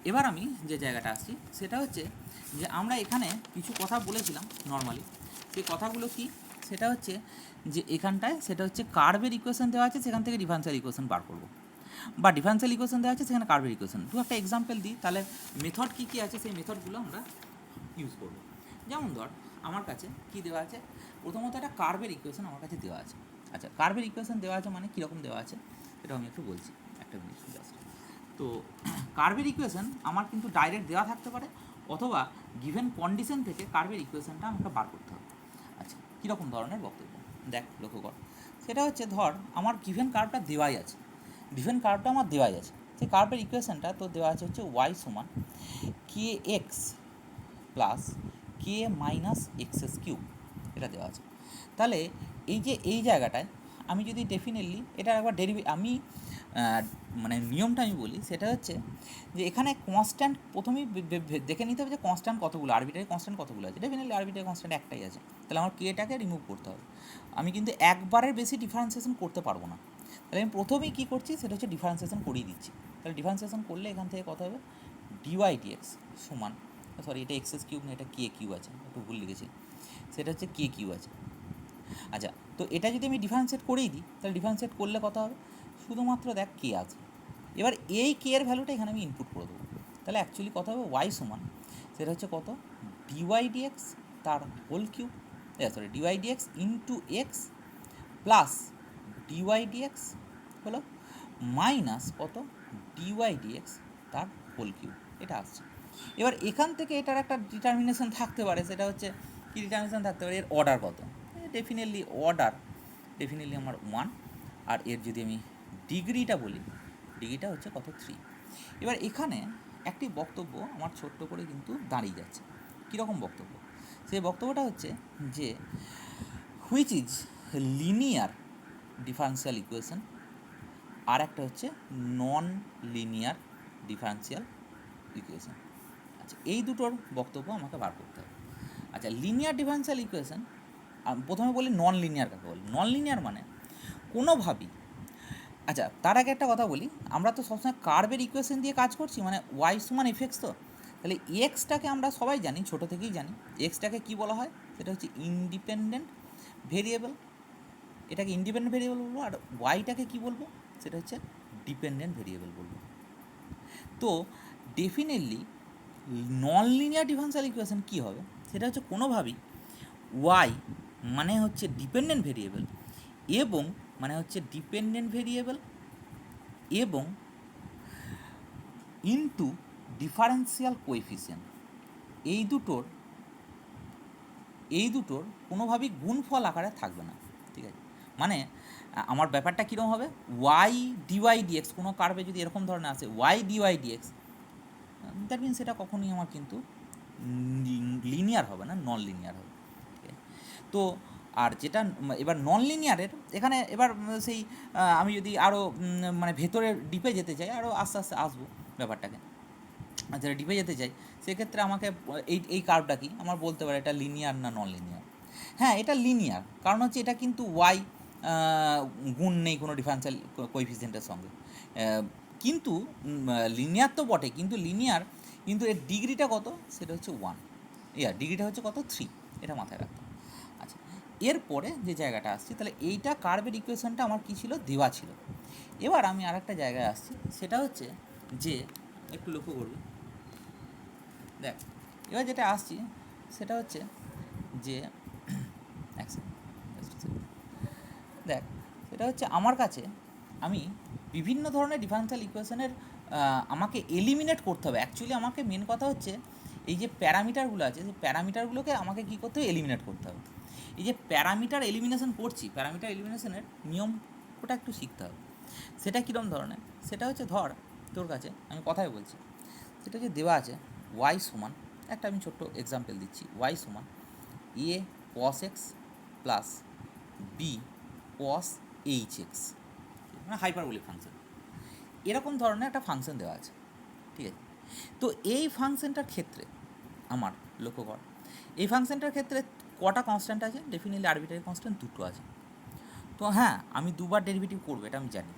এবার আমি যে জায়গাটা আসছি সেটা হচ্ছে যে আমরা এখানে কিছু কথা বলেছিলাম নর্মালি, সেই কথাগুলো কি, সেটা হচ্ছে যে এখানটায় সেটা হচ্ছে কার্ভের ইকুয়েশন দেওয়া আছে, সেখান থেকে ডিফারেন্সিয়াল ইকুয়েশন বার করবো, বা ডিফারেন্সিয়াল ইকুয়েশন দেওয়া আছে সেখানে কার্ভের ইকুয়েশন। দু একটা এক্সাম্পল দিই, তাহলে মেথড কী কী আছে সেই মেথডগুলো আমরা ইউজ করবো। যেমন ধর আমার কাছে কী দেওয়া আছে, প্রথমত একটা কার্ভের ইকুয়েশন আমার কাছে দেওয়া আছে। আচ্ছা, কার্ভের ইকুয়েশন দেওয়া আছে মানে কীরকম দেওয়া আছে সেটা আমি একটু বলছি, একটা মিনিট জাস্ট। তো কার্ভের ইকুয়েশন আমার কিন্তু ডাইরেক্ট দেওয়া থাকতে পারে, অথবা গিভেন কন্ডিশন থেকে কার্ভের ইকুয়েশনটা আমাকে বার করতে হবে। আচ্ছা, কীরকম ধরনের বক্তব্য দেখ, লক্ষ্য কর। সেটা হচ্ছে ধর আমার গিভেন কার্ভটা দেওয়াই আছে, গিভেন কার্ভটা আমার দেওয়াই আছে, সেই কার্ভের ইকুয়েশনটা তো দেওয়া আছে হচ্ছে ওয়াই সমান কে এক্স প্লাস কে মাইনাস এক্সএস কিউব, এটা দেওয়া আছে। তাহলে এই যে এই জায়গাটায় আমি যদি ডেফিনেটলি এটা একবার আমি মানে নিয়মটা আমি বলি, সেটা হচ্ছে যে এখানে কনস্ট্যান্ট প্রথমেই দেখে নিতে হবে যে কনস্ট্যান্ট কতগুলো, আরবিটারি কনস্ট্যান্ট কতগুলো আছে। ডেফিনেটলি আরবিটারি কনস্ট্যান্ট একটাই আছে, তাহলে আমার কেটাকে রিমুভ করতে হবে। আমি কিন্তু একবারের বেশি ডিফারেন্সিয়েশন করতে পারবো না, তাহলে আমি প্রথমেই কী করছি সেটা হচ্ছে ডিফারেন্সিয়েশন করিয়ে দিচ্ছি। তাহলে ডিফারেন্সিয়েশন করলে এখান থেকে কত হবে, ডিওয়াই ডিএক্স সমান, সরি এটা এক্সএস কিউব না, এটা কে কিউ আছে, একটু ভুল লিখেছি, সেটা হচ্ছে কে কিউ আছে। আচ্ছা, তো এটা যদি আমি ডিফারেন্সিয়েট করেই দিই, তাহলে ডিফারেন্সিয়েট করলে কত হবে, শুধুমাত্র দেখ কে আছে, এবার এই কে এর ভ্যালুটা এখানে আমি ইনপুট করে দেবো। তাহলে অ্যাকচুয়ালি কত হবে, ওয়াই সমান সেটা হচ্ছে কত, ডিওয়াই ডিএক্স তার whole cube, sorry dy dx into x plus dy dx হলো মাইনাস কত, ডিওয়াই ডিএক্স তার হোল কিউব, এটা আসছে। এবার এখান থেকে এটার একটা ডিটারমিনেশন থাকতে পারে, সেটা হচ্ছে কী ডিটারমিনেশন থাকতে পারে, এর অর্ডার কত, ডেফিনেটলি অর্ডার ডেফিনেটলি আমার 1, আর এর যদি আমি ডিগ্রিটা বলি, ডিগ্রিটা হচ্ছে কত 3। এবার এখানে একটি বক্তব্য আমার ছোট্ট করে কিন্তু দাঁড়িয়ে যাচ্ছে। কীরকম বক্তব্য, সেই বক্তব্যটা হচ্ছে যে which is linear differential equation, আর একটা হচ্ছে নন লিনিয়ার ডিফারেন্সিয়াল ইকুয়েশন। আচ্ছা, এই দুটোর বক্তব্য আমাকে বার করতে হবে। আচ্ছা, লিনিয়ার ডিফারেন্সিয়াল ইকুয়েশন, প্রথমে বলি নন লিনিয়ার কাকে বলি। নন লিনিয়ার মানে কোনোভাবেই, আচ্ছা তার আগে একটা কথা বলি, আমরা তো সবসময় কার্ভের ইকুয়েশন দিয়ে কাজ করছি, মানে ওয়াই সমান এফ এক্স, তো তাহলে এক্সটাকে আমরা সবাই জানি, ছোটো থেকেই জানি, এক্সটাকে কী বলা হয়, সেটা হচ্ছে ইন্ডিপেন্ডেন্ট ভেরিয়েবল, এটাকে ইন্ডিপেন্ডেন্ট ভেরিয়েবল বলবো, আর ওয়াইটাকে কী বলবো, সেটা হচ্ছে ডিপেন্ডেন্ট ভেরিয়েবল বলবো। তো definitely non linear differential equation কী হবে, সেটা হচ্ছে কোনোভাবেই ওয়াই মানে হচ্ছে ডিপেন্ডেন্ট ভেরিয়েবল, এবং মানে হচ্ছে ডিপেন্ডেন্ট ভেরিয়েবল এবং ইনটু ডিফারেন্সিয়াল কোএফিসিয়েন্ট, এই দুটোর কোনোভাবেই গুণফল আকারে থাকবে না, ঠিক আছে। মানে আমার ব্যাপারটা কীরকম হবে, ওয়াই ডিওয়াই ডিএক্স কোনো কার্ভে যদি এরকম ধরনের আসে y dy dx, that means সেটা কখনোই আমার কিন্তু লিনিয়ার হবে না, নন লিনিয়ার হবে। তো আর যেটা এবার নন লিনিয়ারের এখানে এবার সেই আমি যদি আরও মানে ভেতরে ডিপে যেতে চাই, আরও আস্তে আস্তে আসবো ব্যাপারটাকে, যারা ডিপে যেতে চাই সেক্ষেত্রে আমাকে এই কার্ভটা কি আমার বলতে পারে এটা লিনিয়ার না নন লিনিয়ার। হ্যাঁ, এটা লিনিয়ার, কারণ হচ্ছে এটা কিন্তু ওয়াই গুণ নেই কোনো ডিফারেন্সিয়াল কোএফিসিয়েন্টের সঙ্গে, কিন্তু লিনিয়ার তো বটে, কিন্তু লিনিয়ার কিন্তু এর ডিগ্রিটা কত, সেটা হচ্ছে 1, ডিগ্রিটা হচ্ছে কত 3, এটা মাথায় রাখতে। আচ্ছা, এরপরে যে জায়গাটা আসছি, তাহলে এইটা কার্ভের ইকুয়েশনটা আমার কী ছিল, দেওয়া ছিল। এবার আমি আর একটা জায়গায় আসছি, সেটা হচ্ছে যে একটু লক্ষ্য করবি, দেখ এবার যেটা আসছি সেটা হচ্ছে যে দেখ সেটা হচ্ছে আমার কাছে আমি বিভিন্ন ধরনের ডিফারেন্সিয়াল ইকুয়েশনের আমাকে এলিমিনেট করতে হবে। অ্যাকচুয়ালি আমাকে মেন কথা হচ্ছে এই যে প্যারামিটারগুলো আছে, সেই প্যারামিটারগুলোকে আমাকে কী করতে হবে, এলিমিনেট করতে হবে। এই যে প্যারামিটার এলিমিনেশন করছি, প্যারামিটার এলিমিনেশনের নিয়ম ওটা একটু শিখতে হবে। সেটা কীরকম ধরনের, সেটা হচ্ছে ধর তোর কাছে আমি কথাই বলছি, সেটা হচ্ছে দেওয়া আছে ওয়াই সমান, একটা আমি ছোট্ট এক্সাম্পল দিচ্ছি, ওয়াই সমান এ কস এক্স প্লাস বি কস এইচ এক্স, মানে হাইপারবোলিক ফাংশন, এরকম ধরনের একটা ফাংশন দেওয়া আছে, ঠিক আছে। তো এই ফাংশনটার ক্ষেত্রে আমার লক্ষ্য কর, এই ফাংশনটার ক্ষেত্রে কটা কনস্ট্যান্ট আছে, ডেফিনেটলি আরবিটারি কনস্ট্যান্ট দুটো আছে। তো হ্যাঁ, আমি দুবার ডেরিভেটিভ করবো এটা আমি জানি,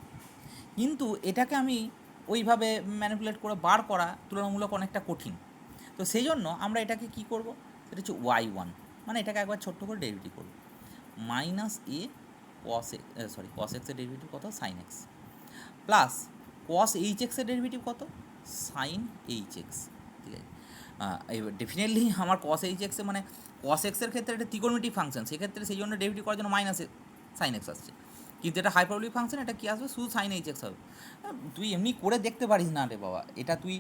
কিন্তু এটাকে আমি ওইভাবে ম্যানিপুলেট করে বার করা তুলনামূলক অনেকটা কঠিন। তো সেই জন্য আমরা এটাকে কী করবো, সেটা হচ্ছে y1, মানে এটাকে একবার ছোট্ট করে ডেরিভেটিভ করবো, মাইনাস এ কস এক্সের ডেরিভেটিভ কত sine x plus cos h এক্সের ডেরিভেটিভ কত সাইন এইচ এক্স, ঠিক আছে। এবার ডেফিনেটলি আমার কস এইচ এক্সে মানে কস এক্সের ক্ষেত্রে এটা ত্রিকোণমিতিক ফাংশন, সেক্ষেত্রে সেই জন্য ডেরিভেটিভ করার জন্য মাইনাস সাইন এক্স আসছে, কিন্তু এটা হাইপারবোলিক ফাংশন, এটা কী আসবে শুধু সাইন এইচ এক্স হবে। তুই এমনি করে দেখতে পারিস না রে বাবা, এটা তুই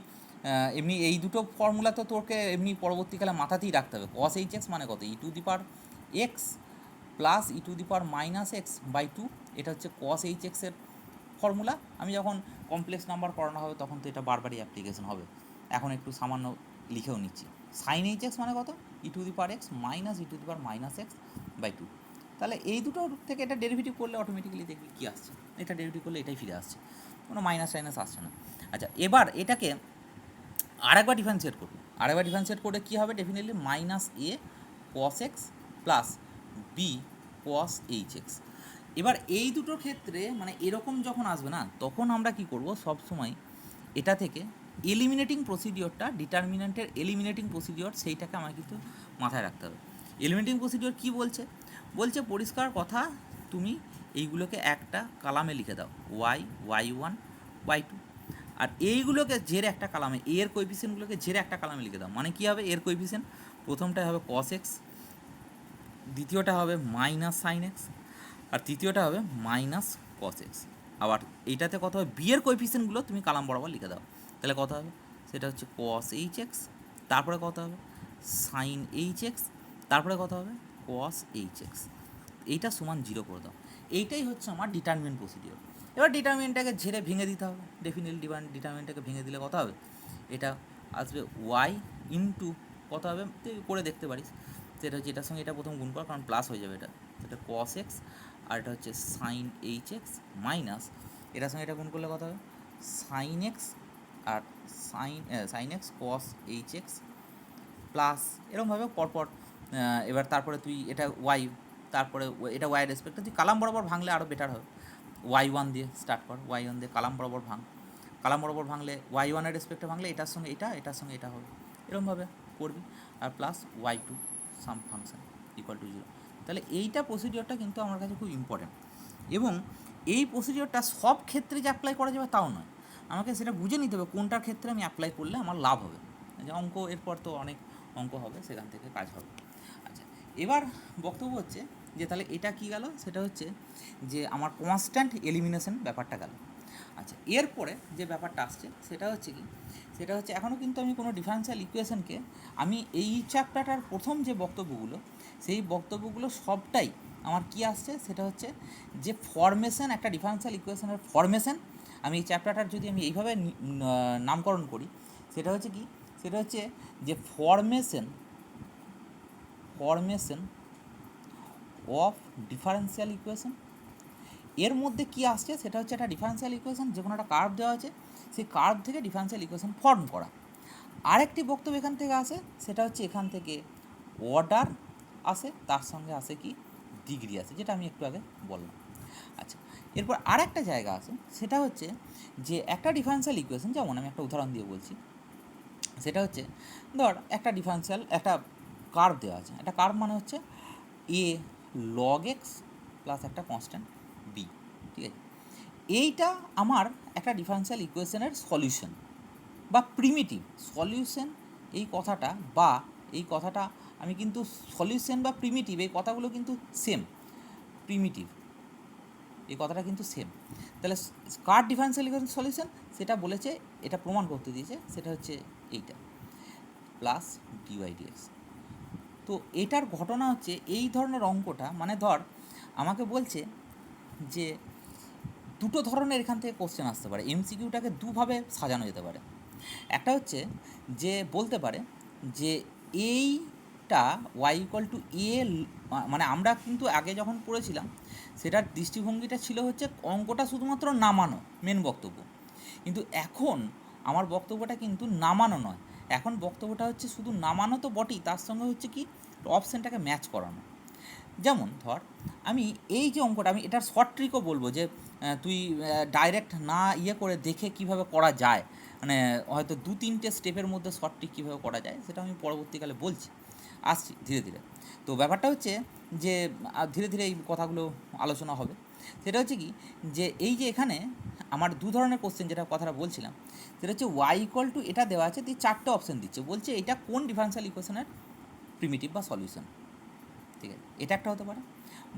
এমনি এই দুটো ফর্মুলা তো তোকে এমনি পরবর্তীকালে মাথাতেই রাখতে হবে। কস এইচ এক্স মানে কত e to the power x plus e to the power minus x by two, এটা হচ্ছে কস এইচ এক্সের ফর্মুলা। আমি যখন কমপ্লেক্স নাম্বার করানো হবে তখন তো এটা বারবারই অ্যাপ্লিকেশন হবে, এখন একটু সামান্য লিখেও নিচ্ছি। সাইন এইচ এক্স মানে কত e to the power x minus e to the power minus x by two. তাহলে এই দুটো থেকে এটা ডেরিভেটিভ করলে অটোমেটিক্যালি দেখবি কী আসছে, এটা ডেরিভেটিভ করলে এটাই ফিরে আসছে, কোনো মাইনাস টাইনাস আসছে না। আচ্ছা, এবার এটাকে আরেকবার ডিফারেন্সিয়েট করবো, আরেকবার ডিফারেন্সিয়েট করলে কী হবে, ডেফিনেটলি মাইনাস এ কস এক্স প্লাস বি কস এইচ এক্স। এবার এই দুটোর ক্ষেত্রে মানে এরকম যখন আসবে না, তখন আমরা কি করব, সব সময় এটা থেকে এলিমিনেটিং প্রসিডিওরটা, ডিটারমিনেন্টের এলিমিনেটিং প্রসিডিওর, সেইটাকে আমার কিন্তু মাথায় রাখতে হবে। এলিমিনেটিং প্রসিডিওর কি বলছে, বলছে পরিষ্কার কথা, তুমি এইগুলোকে একটা কালামে লিখে দাও, ওয়াই ওয়ান ওয়াই টু, আর এইগুলোকে ঝেড়ে একটা কালামে, এর কোএফিসিয়েন্টগুলোকে ঝেড়ে একটা কালামে লিখে দাও। মানে কী হবে, এর কোএফিসিয়েন্ট প্রথমটা হবে কস এক্স, দ্বিতীয়টা হবে মাইনাস সাইন এক্স, আর তৃতীয়টা হবে মাইনাস কস এক্স। আবার এইটাতে কত হবে, বি এর কোএফিসিয়েন্টগুলো তুমি কালাম বরাবর লিখে দাও, তাহলে কত হবে, সেটা হচ্ছে কস এইচ এক্স, তারপরে কত হবে সাইন এইচ এক্স, তারপরে কত হবে কস এইচ এক্স, এইটা সমান 0 করে দাও। এইটাই হচ্ছে আমার ডিটারমিনেন্ট প্রসিডিওর। এবার ডিটারমিনেন্টটাকে ঝেড়ে ভেঙে দিতে হবে, ডেফিনেটলি ডিটারমিনেন্টটাকে ভেঙে দিলে কত হবে, এটা আসবে ওয়াই ইন্টু কত হবে, তুই করে দেখতে পারিস, সেটা হচ্ছে এটার সঙ্গে এটা প্রথম গুণ কর, কারণ প্লাস হয়ে যাবে, এটা সেটা কস এক্স, আর এটা হচ্ছে সাইন এইচ এক্স মাইনাস এটার সঙ্গে এটা গুণ করলে কত হবে সাইন এক্স, আর সাইন এক্স কস এইচ এক্স প্লাস এরকমভাবে পরপর। এবার তারপরে তুই এটা ওয়াই, তারপরে এটা ওয়াই রেসপেক্টে তুই কালাম বরাবর ভাঙলে আরও বেটার হবে। ওয়াই ওয়ান দিয়ে স্টার্ট কর, ওয়াই ওয়ান দিয়ে কালাম বরাবর ভাঙ, কালাম বরাবর ভাঙলে ওয়াই ওয়ানের রেসপেক্টে ভাঙলে এটার সঙ্গে এটা, এটার সঙ্গে এটা হবে, এরকমভাবে করবি। আর plus y two some function equal to 0। তাহলে এইটা প্রসিডিওরটা কিন্তু আমার কাছে খুব ইম্পর্ট্যান্ট, এবং এই প্রসিডিওরটা সব ক্ষেত্রে যে অ্যাপ্লাই করা যাবে তাও নয়, আমাকে সেটা বুঝে নিতে হবে কোনটার ক্ষেত্রে আমি অ্যাপ্লাই করলে আমার লাভ হবে। যে অঙ্ক, এরপর তো অনেক অঙ্ক হবে, সেখান থেকে কাজ হবে। আচ্ছা, এবার বক্তব্য হচ্ছে যে তাহলে এটা কি গেল, সেটা হচ্ছে যে আমার কনস্ট্যান্ট এলিমিনেশন ব্যাপারটা গেল। আচ্ছা, এরপরে যে ব্যাপারটা আসছে সেটা হচ্ছে কি, সেটা হচ্ছে এখনও কিন্তু আমি কোনো ডিফারেন্সিয়াল ইকুয়েশনকে, আমি এই চ্যাপ্টারটার প্রথম যে বক্তব্যগুলো, সেই বক্তব্যগুলো সবটাই আমার কি আসছে, সেটা হচ্ছে যে ফরমেশন, একটা ডিফারেন্সিয়াল ইকুয়েশনের ফরমেশন। আমি এই চ্যাপ্টারটার যদি আমি এইভাবে নামকরণ করি, সেটা হচ্ছে কি, সেটা হচ্ছে যে ফরমেশন অফ ডিফারেন্সিয়াল ইকুয়েশন। এর মধ্যে কি আসছে, সেটা হচ্ছে একটা ডিফারেন্সিয়াল ইকুয়েশন, যে কোনো একটা কার্ভ দেওয়া আছে, সেই কার্ভ থেকে ডিফারেন্সিয়াল ইকুয়েশন ফর্ম করা। আরেকটি বক্তব্য এখান থেকে আসে, সেটা হচ্ছে এখান থেকে অর্ডার আসে, তার সঙ্গে আসে কি ডিগ্রি আসে, যেটা আমি একটু আগে বললাম। আচ্ছা, এরপর আরেকটা জায়গা আছে, সেটা হচ্ছে যে একটা ডিফারেন্সিয়াল ইকুয়েশন, যেমন আমি একটা উদাহরণ দিয়ে বলছি, সেটা হচ্ছে ধর একটা ডিফারেন্সিয়াল, একটা কার্ভ দেওয়া আছে, একটা কার্ভ মানে হচ্ছে এ লগ এক্স প্লাস একটা কনস্ট্যান্ট বি, ঠিক আছে। এইটা আমার একটা ডিফারেন্সিয়াল ইকুয়েশনের সলিউশন বা প্রিমিটিভ সলিউশন। এই কথাটা বা এই কথাটা আমি কিন্তু সলিউশন বা প্রিমিটিভ, এই কথাগুলো কিন্তু সেম, প্রিমিটিভ এই কথাটা কিন্তু সেম। তাহলে কার ডিফারেন্সিয়াল ইকুয়েশন সলিউশন সেটা বলেছে, এটা প্রমাণ করতে দিয়েছে, সেটা হচ্ছে এইটা প্লাস ডিওয়াই ডিএক্স। তো এটার ঘটনা হচ্ছে এই ধরনের অঙ্কটা, মানে ধর আমাকে বলছে যে দুটো ধরনের এখান থেকে কোশ্চেন আসতে পারে, এমসিকিউটাকে দুভাবে সাজানো যেতে পারে। একটা হচ্ছে যে বলতে পারে যে এইটা ওয়াই ইকুয়াল টু এ, মানে আমরা কিন্তু আগে যখন পড়েছিলাম সেটার দৃষ্টিভঙ্গিটা ছিল হচ্ছে অঙ্কটা শুধুমাত্র নামানো মেন বক্তব্য, কিন্তু এখন আমার বক্তব্যটা কিন্তু নামানো নয়, এখন বক্তব্যটা হচ্ছে শুধু নামানো তো বটেই, তার সঙ্গে হচ্ছে কি অপশানটাকে ম্যাচ করানো। যেমন ধর আমি এই যে অঙ্কটা, আমি এটার শর্ট ট্রিকও বলবো, যে তুই ডাইরেক্ট না ইয়ে করে দেখে কিভাবে করা যায়, মানে হয়তো 2-3টে স্টেপের মধ্যে শর্ট ট্রিক কীভাবে করা যায়, সেটা আমি পরবর্তীকালে বলছি, আসছি ধীরে ধীরে। তো ব্যাপারটা হচ্ছে যে ধীরে ধীরে এই কথাগুলো আলোচনা হবে, সেটা হচ্ছে কি যে এই যে এখানে আমার দু ধরনের কোশ্চেন যেটা কথাটা বলছিলাম, সেটা হচ্ছে ওয়াই ইকুয়াল টু এটা দেওয়া আছে, দিয়ে 4টে অপশান দিচ্ছে, বলছে এটা কোন ডিফারেনশিয়াল ইকুয়েশনের প্রিমিটিভ বা সলিউশন। ঠিক আছে, এটা একটা হতে পারে,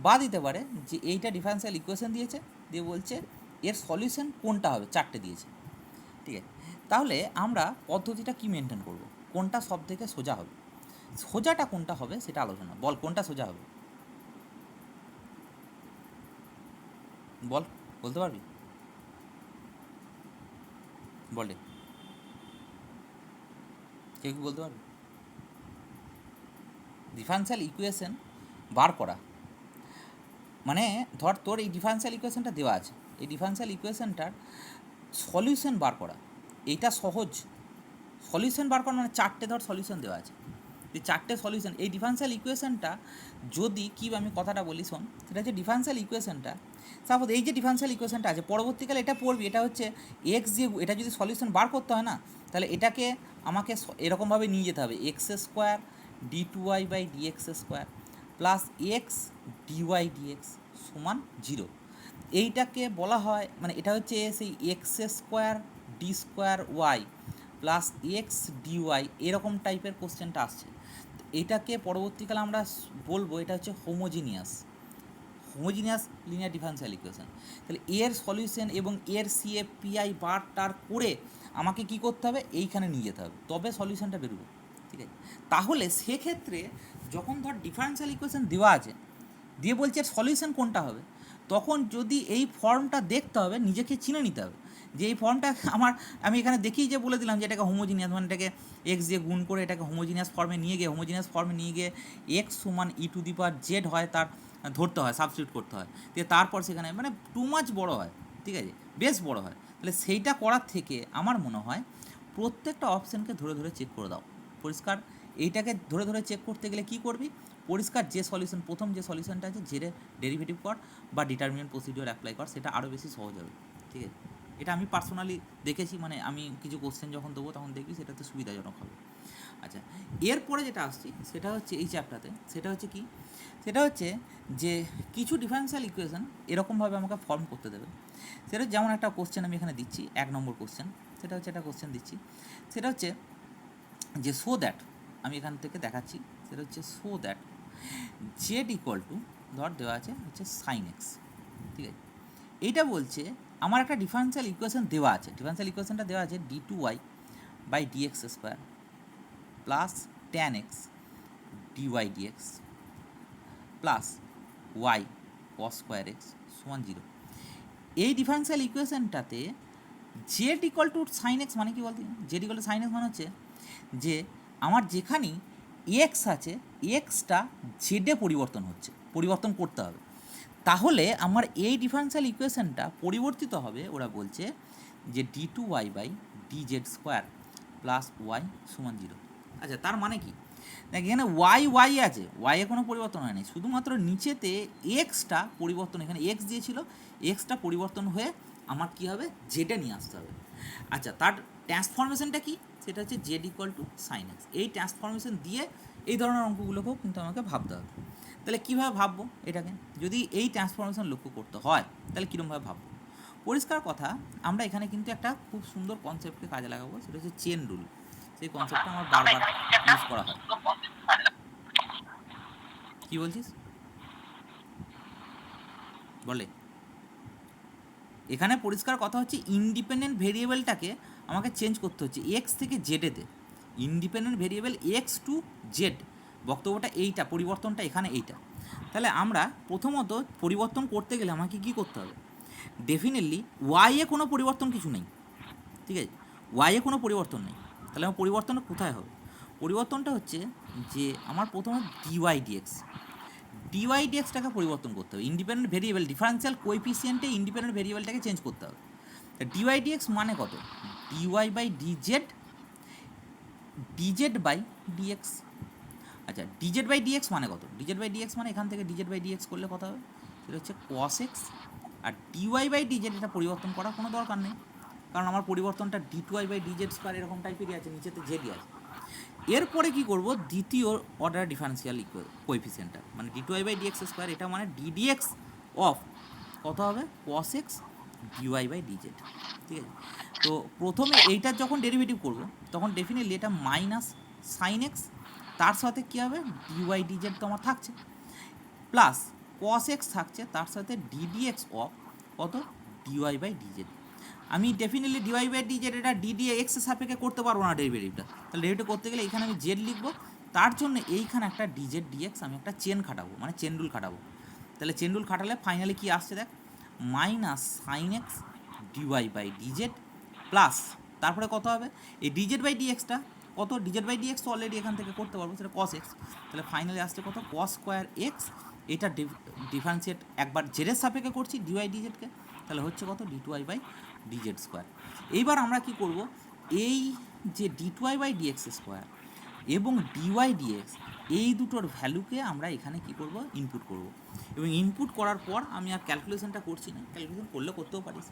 বা দিতে পারে যে এইটা ডিফারেনশিয়াল ইকুয়েশন দিয়েছে, দিয়ে বলছে এর সলিউশন কোনটা হবে, 4টে দিয়েছে। ঠিক আছে, তাহলে আমরা পদ্ধতিটা কি মেনটেন করব, কোনটা সব থেকে সোজা হবে, সোজাটা কোনটা হবে সেটা আলোচনা, বল কোনটা সোজা হবে, বল, বলতে পারবি, বলে কেউ কি বলতে পারবি? ডিফারেনশিয়াল ইকুয়েশন বার করা মানে ধর তোর এই ডিফারেনশিয়াল ইকুয়েশনটা দেওয়া আছে, এই ডিফারেনশিয়াল ইকুয়েশনটার সলিউশন বার করা, এইটা সহজ। সলিউশন বার করা মানে 4টে ধর সলিউশন দেওয়া আছে, এই 4টে সলিউশন, এই ডিফারেনশিয়াল ইকুয়েশনটা যদি কি আমি কথাটা বলি শোন, সেটা হচ্ছে ডিফারেনশিয়াল ইকুয়েশনটা সাপোজ এই যে ডিফারেনশিয়াল ইকুয়েশনটা আছে, পরবর্তীকালে এটা পড়বি, এটা হচ্ছে এক্স যে, এটা যদি সলিউশন বার করতে হয় না, তাহলে এটাকে আমাকে এরকমভাবে নিয়ে যেতে হবে, x square d two y by d x square plus x dy dx সমান 0। এইটাকে বলা হয়, মানে এটা হচ্ছে সেই x square d square y plus x dy, এরকম টাইপের কোশ্চেনটা আসছে। এটাকে পরবর্তীকালে আমরা বলবো এটা হচ্ছে হোমোজিনিয়াস লিনিয়ার ডিফারেনশিয়াল ইকুয়েশন। তাহলে এর সলিউশন এবং এর সিএফ পিআই বার টার করে আমাকে কি করতে হবে, এইখানে নিয়ে যেতে হবে, তবে সলিউশনটা বেরোবে। ঠিক আছে, তাহলে সেক্ষেত্রে যখন ধর ডিফারেনশিয়াল ইকুয়েশন দেওয়া আছে, দিয়ে বলছে এর সলিউশন কোনটা হবে, তখন যদি এই ফর্মটা দেখতে হবে, নিজেকে চিনে নিতে হবে যে এই ফর্মটা আমি এখানে দেখেই যে বলে দিলাম যে এটাকে হোমোজিনিয়াস, মানে এটাকে এক্স দিয়ে গুণ করে এটাকে হোমোজিনিয়াস ফর্মে নিয়ে গিয়ে এক্স সমান ই টু দি পাওয়ার জেড হয়, তার ধরতে হয়, সাবস্টিটিউট করতে হয়, দিয়ে তারপর সেখানে মানে টু মাচ বড় হয়, ঠিক আছে, বেশ বড় হয়। তাহলে সেইটা করার থেকে আমার মনে হয় প্রত্যেকটা অপশানকে ধরে ধরে চেক করে দাও, পরিষ্কার। এইটাকে ধরে ধরে চেক করতে গেলে কি করবি, পরিষ্কার যে সলিউশন, প্রথম যে সলিউশনটা আছে জেরে ডেরিভেটিভ কর বা ডিটারমিনেন্ট প্রসিডিওর অ্যাপ্লাই কর, সেটা আরও বেশি সহজ হবে। ঠিক আছে, এটা আমি পার্সোনালি দেখেছি, মানে আমি কিছু কোশ্চেন যখন দেবো তখন দেখবি সেটাতে সুবিধাজনক হবে। আচ্ছা, এরপরে যেটা আসছি সেটা হচ্ছে এই চ্যাপ্টারতে, সেটা হচ্ছে কি, সেটা হচ্ছে যে কিছু ডিফারেনশিয়াল ইকুয়েশন এরকমভাবে আমাকে ফর্ম করতে দেবে। সেটা যেমন একটা কোশ্চেন আমি এখানে দিচ্ছি, 1 নম্বর কোশ্চেন, সেটা হচ্ছে একটা কোশ্চেন দিচ্ছি, সেটা হচ্ছে যে সো দ্যাট, আমি এখান থেকে দেখাচ্ছি, সেটা হচ্ছে so that Z equal two ধর দেওয়া আছে হচ্ছে সাইন এক্স। ঠিক আছে, এইটা বলছে আমার একটা ডিফারেনশিয়াল ইকুয়েশন দেওয়া আছে, ডিফারেনশিয়াল ইকুয়েশনটা দেওয়া আছে d two y by d x square plus tan x dy d x plus y cos square x সমান 0। এই ডিফারেনশিয়াল ইকুয়েশনটাতে z equal to sine x মানে কি বলতে, z equal to sine x মানে হচ্ছে যে আমার যেখানেই এক্স আছে, এক্সটা জেডে পরিবর্তন করতে হবে, তাহলে আমার এই ডিফারেনশিয়াল ইকুয়েশনটা পরিবর্তিত হবে, ওরা বলছে যে d two y by d z square plus y সমান 0। আচ্ছা, তার মানে কি, দেখ এখানে ওয়াই আছে, ওয়াইয়ে কোনো পরিবর্তন হয়নি, শুধুমাত্র নিচেতে এক্সটা পরিবর্তন, এখানে এক্স দিয়েছিল, এক্সটা পরিবর্তন হয়ে আমার কী হবে, জেডে নিয়ে আসতে হবে। আচ্ছা, তার ট্রান্সফরমেশনটা কি, সেটা হচ্ছে z equal to sine x. এই ট্রান্সফরমেশন দিয়ে এই ধরনের অঙ্কগুলোকেও কিন্তু আমাকে ভাবতে হবে। তাহলে কীভাবে ভাববো এটাকে, যদি এই ট্রান্সফরমেশন লক্ষ্য করতে হয় তাহলে কীরকমভাবে ভাববো, পরিষ্কার কথা, আমরা এখানে কিন্তু একটা খুব সুন্দর কনসেপ্টকে কাজে লাগাবো, সেটা হচ্ছে চেন রুল। সেই কনসেপ্টটা আমার বারবার ইউজ করা হয়। কি বলছিস বলে, এখানে পরিষ্কার কথা হচ্ছে ইন্ডিপেন্ডেন্ট ভেরিয়েবলটাকে আমাকে চেঞ্জ করতে হচ্ছে এক্স থেকে জেডেতে, independent variable x to z, বক্তব্যটা এইটা, পরিবর্তনটা এখানে এইটা। তাহলে আমরা প্রথমত পরিবর্তন করতে গেলে আমাকে কী করতে হবে, ডেফিনেটলি ওয়াইয়ে কোনো পরিবর্তন কিছু নেই, ঠিক আছে, ওয়াইয়ে কোনো পরিবর্তন নেই, তাহলে আমার পরিবর্তনটা কোথায় হবে, পরিবর্তনটা হচ্ছে যে আমার প্রথমে ডিওয়াই ডিএক্সটাকে পরিবর্তন করতে হবে, ইন্ডিপেন্ডেন্ট ভেরিয়েবল ডিফারেন্সিয়াল কোএফিসিয়েন্টে ইন্ডিপেন্ডেন্ট ভেরিয়েবলটাকে চেঞ্জ করতে হবে। ডিওয়াই ডিএক্স মানে কত, d y by d z by d x. আচ্ছা, ডিজেড বাই ডিএক্স মানে কত, ডিজেড বাই ডিএক্স মানে এখান থেকে ডিজেড বাই ডিএক্স করলে কত হবে, সেটা হচ্ছে কস এক্স। আর ডিওয়াই বাই ডিজেড এটা পরিবর্তন করার কোনো দরকার নেই, কারণ আমার পরিবর্তনটা d two y by d z square এরকম টাইপেরই আছে, নিচেতে জেডই আছে। এরপরে কি করব, দ্বিতীয় অর্ডার ডিফারেন্সিয়াল কোএফিসিয়েন্টটা মানে d2y/dx², এটা মানে ddx অফ কত হবে cos x dy/dz, ঠিক আছে। তো প্রথমে এইটার যখন ডেরিভেটিভ করব তখন ডেফিনেটলি এটা মাইনাস সাইন এক্স, তার সাথে কী হবে dy/dz তো আমার থাকছে, প্লাস cos x থাকছে, তার সাথে ddx অফ কত dy/dz। আমি ডেফিনেটলি dy/dz এটা ddx এর সাপেক্ষে করতে পারবো না ডেরিভেটিভটা, তাহলে ডেরিভেটিভ করতে গেলে এখানে আমি জেড লিখবো, তার জন্য এইখানে একটা dz dx আমি একটা চেন খাটাবো, মানে চেন রুল খাটাবো। তাহলে চেন রুল খাটালে ফাইনালি কি আসছে দেখ, minus sine x dy/dz plus তারপরে কত হবে এই dz/dxটা কত, dz/dx তো অলরেডি এখান থেকে করতে পারবো, সেটা cos x, তাহলে ফাইনালি আসছে কত cos²x, এটা ডিফারেন্সিয়েট একবার জেডের সাপেক্ষে করছি dy/dz-কে, তাহলে হচ্ছে কত d2y/dz²। এইবার আমরা কি করব, এই যে d2y/dx² এবং dy/dx এই দুটোর ভ্যালুকে আমরা এখানে কি করব, ইনপুট করব, এবং ইনপুট করার পর আমি আর ক্যালকুলেশনটা করছি না, ক্যালকুলেশন করলে করতেও পারিস,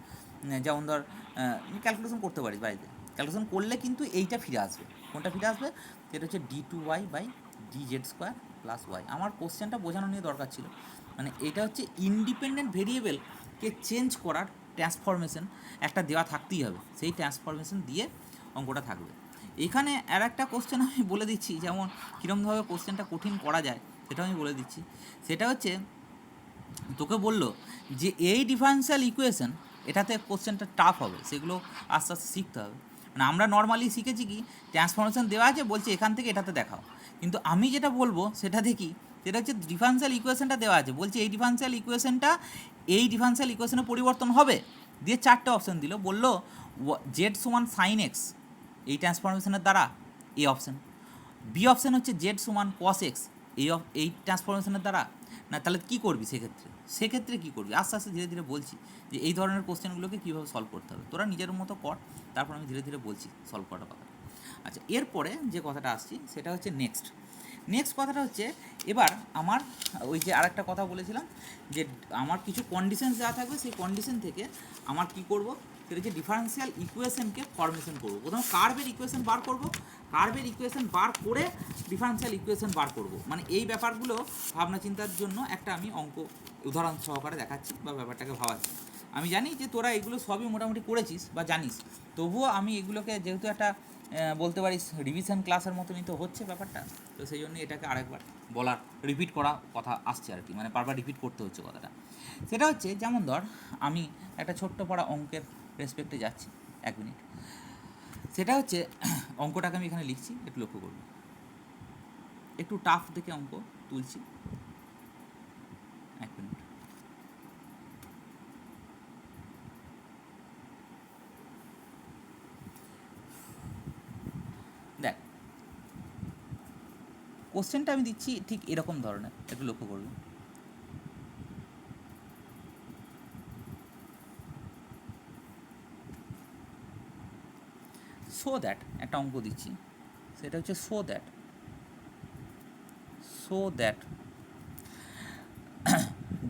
যেমন ধর ক্যালকুলেশন করতে পারিস বাড়িতে, ক্যালকুলেশন করলে কিন্তু এইটা ফিরে আসবে, কোনটা ফিরে আসবে, সেটা হচ্ছে d2y/dz² প্লাস ওয়াই। আমার কোশ্চেনটা বোঝানো নিয়ে দরকার ছিল, মানে এটা হচ্ছে ইন্ডিপেন্ডেন্ট ভেরিয়েবলকে চেঞ্জ করার ট্রান্সফরমেশন একটা দেওয়া থাকতেই হবে, সেই ট্রান্সফরমেশন দিয়ে অঙ্কটা থাকবে। এখানে আর একটা কোশ্চেন আমি বলে দিচ্ছি, যেমন কীরকমভাবে কোশ্চেনটা কঠিন করা যায় সেটা আমি বলে দিচ্ছি। সেটা হচ্ছে তোকে বললো যে এই ডিফারেন্সিয়াল ইকুয়েশন এটাতে কোশ্চেনটা টাফ হবে, সেগুলো আস্তে আস্তে শিখতে হবে। মানে আমরা নর্মালি শিখেছি কি ট্রান্সফরমেশন দেওয়া আছে, বলছে এখান থেকে এটাতে দেখাও, কিন্তু আমি যেটা বলবো সেটা দেখি, সেটা হচ্ছে ডিফারেন্সিয়াল ইকুয়েশনটা দেওয়া আছে, বলছে এই ডিফারেন্সিয়াল ইকুয়েশনটা এই ডিফারেন্সিয়াল ইকুয়েশনে পরিবর্তন হবে, দিয়ে চারটে অপশন দিল, বললো জেড সমান সাইন এক্স এই ট্রান্সফরমেশনের দ্বারা এই অপশন, বি অপশন হচ্ছে জেড সমান কস এক্স এই ট্রান্সফরমেশনের দ্বারা, না তাহলে কী করবি সেক্ষেত্রে কী করবি, আস্তে আস্তে ধীরে ধীরে বলছি যে এই ধরনের কোশ্চেনগুলোকে কীভাবে সলভ করতে হবে, তোরা নিজের মতো কর, তারপর আমি ধীরে ধীরে বলছি সলভ করার কথা। আচ্ছা, এরপরে যে কথাটা আসছি সেটা হচ্ছে নেক্সট কথাটা হচ্ছে, এবার আমার ওই যে আরেকটা কথা বলেছিলাম যে আমার কিছু কন্ডিশন দেওয়া থাকবে, সেই কন্ডিশন থেকে আমার কি করব, সেটা হচ্ছে ডিফারেন্সিয়াল ইকুয়েশনকে ফরমেশন করবো। প্রথমে কার্ভের ইকুয়েশন বার করব, কার্ভের ইকুয়েশন বার করে ডিফারেন্সিয়াল ইকুয়েশন বার করব, মানে এই ব্যাপারগুলো ভাবনা চিন্তার জন্য একটা আমি অঙ্ক উদাহরণ সহকারে দেখাচ্ছি বা ব্যাপারটাকে ভাবাচ্ছি। আমি জানি যে তোরা এগুলো সবই মোটামুটি করেছিস বা জানিস, তবুও আমি এগুলোকে যেহেতু একটা বলতে পারিস রিভিশন ক্লাসের মতনই তো হচ্ছে ব্যাপারটা, তো সেই জন্য এটাকে আরেকবার বলার রিপিট করা কথা আসছে আর কি, মানে বারবার রিপিট করতে হচ্ছে কথাটা। সেটা হচ্ছে যেমন ধর আমি একটা ছোট্ট পড়া অঙ্কের রেসপেক্টে যাচ্ছি, 1 মিনিট। সেটা হচ্ছে অঙ্কটাকে আমি এখানে লিখছি, একটু লক্ষ্য করবি, একটু টাফ দেখে অঙ্ক তুলছি, 1 মিনিট। দেখ কোশ্চেনটা আমি দিচ্ছি ঠিক এরকম ধরনের, একটু লক্ষ্য করবি। সো দ্যাট একটা অঙ্ক দিচ্ছি, সেটা হচ্ছে সো দ্যাট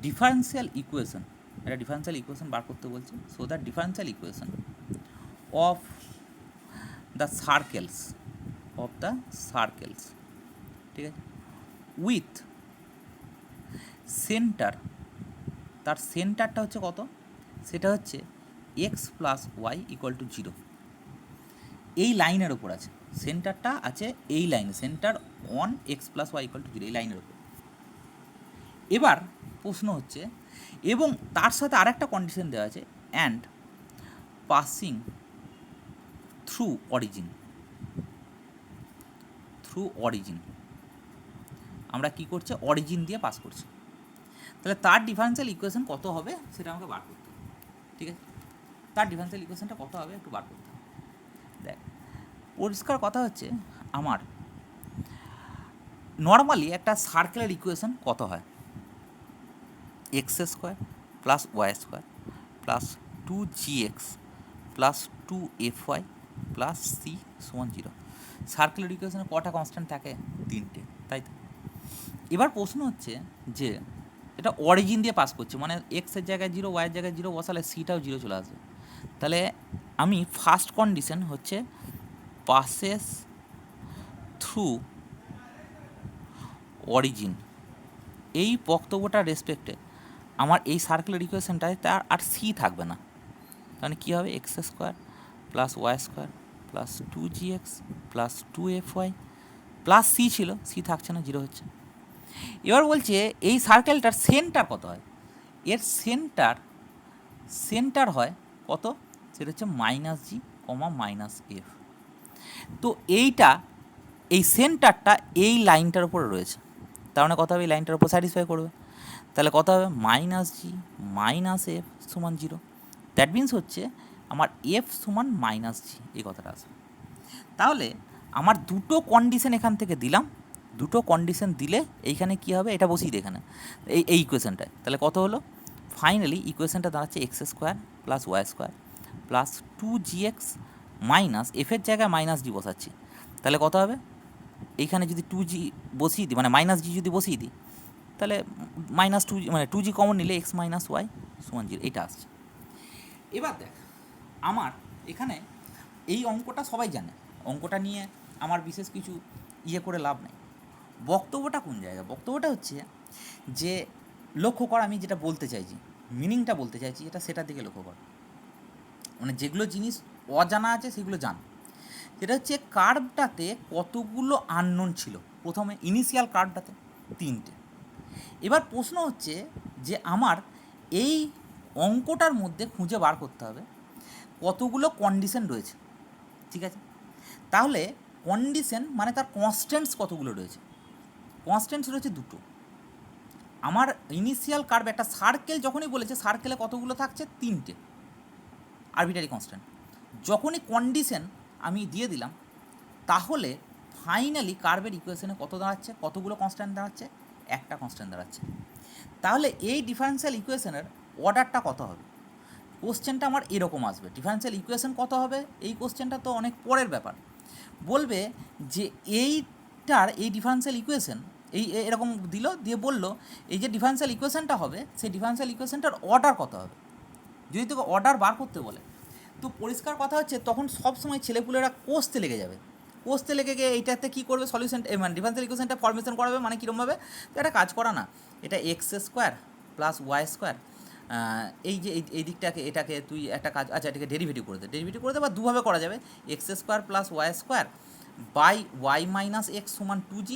ডিফারেন্সিয়াল ইকুয়েশন, একটা ডিফারেন্সিয়াল ইকুয়েশন বার করতে বলছে, so that differential equation of the circles ঠিক আছে, উইথ সেন্টার, তার সেন্টারটা হচ্ছে কত, সেটা হচ্ছে x plus y equal to 0, এই লাইনের ওপর আছে, সেন্টারটা আছে এই লাইনে, centre on x plus y equal to 0 এই লাইনের ওপর। এবার প্রশ্ন হচ্ছে, এবং তার সাথে আরেকটা কন্ডিশন দেওয়া আছে, অ্যান্ড পাসিং থ্রু অরিজিন, আমরা কি করছি অরিজিন দিয়ে পাস করছি, তাহলে তার ডিফারেন্সিয়াল ইকুয়েশন কত হবে সেটা আমাকে বার করতে হবে, ঠিক আছে। তার ডিফারেন্সিয়াল ইকুয়েশনটা কত হবে একটু বার করতে হবে। দেখ পরিষ্কার কথা হচ্ছে, আমার নর্মালি একটা সার্কেলের ইকুয়েশন কত হয়, x² plus y² plus 2gx plus 2fy plus c সমান 0। সার্কেলের ইকুয়েশনে কটা কনস্ট্যান্ট থাকে, 3টে, তাই তো। এবার প্রশ্ন হচ্ছে যে এটা অরিজিন দিয়ে পাস করছে, মানে এক্সের জায়গায় 0 ওয়াইয়ের জায়গায় 0 বসালে সিটাও 0 চলে আসবে। তাহলে আমি ফার্স্ট কন্ডিশন হচ্ছে পাসেস থ্রু টু অরিজিন, এই বক্তব্যটার রেসপেক্টে আমার এই সার্কেলের ইকুয়েশনটায় তার আর সি থাকবে না। তাহলে কী হবে, x square plus Y square plus 2gx plus 2fy plus c ছিল, সি থাকছে না, জিরো হচ্ছে। এবার বলছে এই সার্কেলটার সেন্টার কত হয়, এর সেন্টার হয় কত, সেটা হচ্ছে মাইনাস জি কমা মাইনাস এফ। তো এই সেন্টারটা এই লাইনটার উপরে রয়েছে, তার মানে কত হবে, এই লাইনটার উপর স্যাটিসফাই করবে। তাহলে কত হবে, মাইনাস জি মাইনাস এফ সমান জিরো। দ্যাট মিনস হচ্ছে আমার এফ সমান মাইনাস জি, এই কথাটা আসবে। তাহলে আমার দুটো কন্ডিশন এখান থেকে দিলাম, দুটো কন্ডিশন দিলে এইখানে কী হবে, এটা বসিয়ে দিই এখানে এই ইকুয়েশনটায়। তাহলে কত হলো, ফাইনালি ইকুয়েশনটা দাঁড়াচ্ছে x square plus Y square plus 2gx minus এফের জায়গায় মাইনাস জি বসাচ্ছি। তাহলে কত হবে, এইখানে যদি 2g বসিয়ে দিই, মানে মাইনাস জি যদি বসিয়ে দিই, তাহলে মাইনাস 2 মানে 2g কমন নিলে এক্স মাইনাস ওয়াই সমান জিরো, এটা আসছে। এবার দেখ, আমার এখানে এই অঙ্কটা সবাই জানে, অঙ্কটা নিয়ে আমার বিশেষ কিছু করে লাভ নেই। বক্তব্যটা কোন জায়গায়, বক্তব্যটা হচ্ছে যে লক্ষ্য কর, আমি যেটা বলতে চাইছি, মিনিংটা বলতে চাইছি, এটা সেটার দিকে লক্ষ্য কর। মানে যেগুলো জিনিস অজানা আছে সেগুলো জান। যেটা হচ্ছে কার্ভটাতে কতগুলো আননোন ছিল, প্রথমে ইনিশিয়াল কার্ভটাতে 3টে। এবার প্রশ্ন হচ্ছে যে আমার এই অঙ্কটার মধ্যে খুঁজে বার করতে হবে কতগুলো কন্ডিশন রয়েছে, ঠিক আছে। তাহলে কন্ডিশন মানে তার কনস্ট্যান্টস কতগুলো রয়েছে, কনস্ট্যান্টস রয়েছে দুটো। আমার ইনিশিয়াল কার্ভ একটা সার্কেল যখনই বলেছে, সার্কেলে কতগুলো থাকছে, 3টে আরবিটারি কনস্ট্যান্ট। যখনই কন্ডিশন আমি দিয়ে দিলাম, তাহলে ফাইনালি কার্ভের ইকুয়েশনে কত দাঁড়াচ্ছে, কতগুলো কনস্ট্যান্ট দাঁড়াচ্ছে, একটা কনস্ট্যান্ট দাঁড়াচ্ছে। তাহলে এই ডিফারেন্সিয়াল ইকুয়েশনের অর্ডারটা কত হবে, কোশ্চেনটা আমার এরকম আসবে, ডিফারেন্সিয়াল ইকুয়েশন কত হবে, এই কোশ্চেনটা তো অনেক পরের ব্যাপার। বলবে যে এই ডিফারেন্সিয়াল ইকুয়েশন এরকম দিল, দিয়ে বললো এই যে ডিফারেন্সিয়াল ইকুয়েশনটা হবে, সেই ডিফারেন্সিয়াল ইকুয়েশনটার অর্ডার কত হবে। যদি তোকে অর্ডার বার করতে বলে, তো পরিষ্কার কথা হচ্ছে তখন সবসময় ছেলেপুলেরা কোষতে লেগে যাবে, কোষতে লেগে গিয়ে এইটাতে কী করবে, সলিউশন মানে ডিফারেন্সিয়াল ইকুয়েশনটা ফরমেশন করাবে। মানে কীরকমভাবে, তো একটা কাজ করা না, এটা x square plus Y square, এই যে এই দিকটাকে, এটাকে তুই একটা কাজ, আচ্ছা এটাকে ডেরিভেটিভ করে দে, বা দুভাবে করা যাবে, x square plus Y square by y minus x সমান 2g।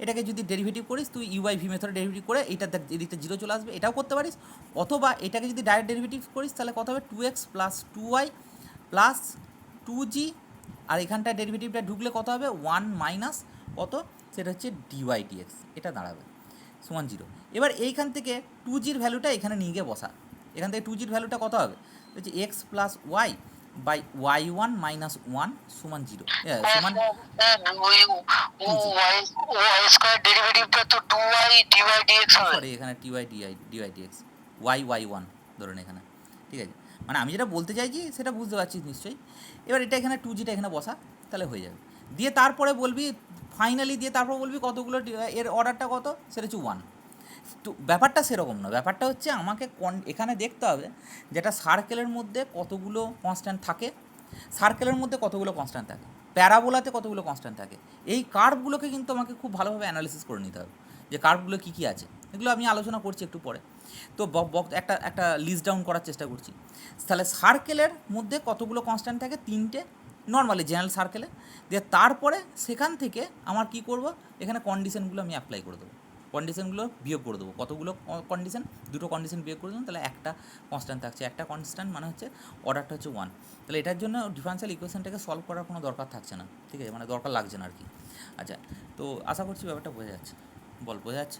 এটাকে যদি ডেরিভেটিভ করিস তুই ইউআই ভি মেথডে ডেরিভেটিভ করে এইটা এদিকটা জিরো চলে আসবে, এটাও করতে পারিস। অথবা এটাকে যদি ডাইরেক্ট ডেরিভেটিভ করিস, তাহলে কত হবে, 2x plus 2y plus 2g, আর এখানটায় ডেরিভেটিভটা ঢুকলে কত হবে, 1 মাইনাস কত, সেটা হচ্ছে ডিওয়াই ডিএক্স, এটা দাঁড়াবে সমান জিরো। এবার এইখান থেকে 2gর ভ্যালুটা এখানে নিয়ে গিয়ে বসা, এখান থেকে 2gর ভ্যালুটা কত হবে, হচ্ছে x plus y by y1 minus 1 সমান জিরো, সমান সরি এখানে ডিওয়াই ডিএক্স y1 ধরুন এখানে, ঠিক আছে। মানে আমি যেটা বলতে চাইছি সেটা বুঝতে পারছিস নিশ্চয়ই। এবার এটা এখানে 2gটা এখানে বসা, তাহলে হয়ে যাবে। দিয়ে তারপরে বলবি ফাইনালি, দিয়ে তারপর বলবি কতগুলো, এর অর্ডারটা কত, সেটা হচ্ছে 1। তো ব্যাপারটা সেরকম না, ব্যাপারটা হচ্ছে আমাকে এখানে দেখতে হবে যেটা সার্কেলের মধ্যে কতগুলো কনস্ট্যান্ট থাকে, সার্কেলের মধ্যে কতগুলো কনস্ট্যান্ট থাকে, প্যারাবোলাতে কতগুলো কনস্ট্যান্ট থাকে। এই কার্ভগুলোকে কিন্তু আমাকে খুব ভালোভাবে অ্যানালিসিস করে নিতে হবে যে কার্ভগুলো কী কী আছে, এগুলো আমি আলোচনা করছি একটু পরে। তো একটা লিস্ট ডাউন করার চেষ্টা করছি। তাহলে সার্কেলের মধ্যে কতগুলো কনস্ট্যান্ট থাকে, 3টে নর্মালি জেনারেল সার্কেলে। দিয়ে তারপরে সেখান থেকে আমার কি করব, এখানে কন্ডিশনগুলো আমি অ্যাপ্লাই করে দেবো, কন্ডিশনগুলো বিয়োগ করে দেবো, কতগুলো কন্ডিশন, দুটো কন্ডিশন বিয়োগ করে দেবো, তাহলে একটা কনস্ট্যান্ট থাকছে, একটা কনস্ট্যান্ট মানে হচ্ছে অর্ডারটা হচ্ছে 1। তাহলে এটার জন্য ডিফারেন্সিয়াল ইকুয়েশনটাকে সলভ করার কোনো দরকার থাকছে না, ঠিক আছে, মানে দরকার লাগছে না আর কি। আচ্ছা, তো আশা করছি ব্যাপারটা বোঝা যাচ্ছে, বোঝা যাচ্ছে।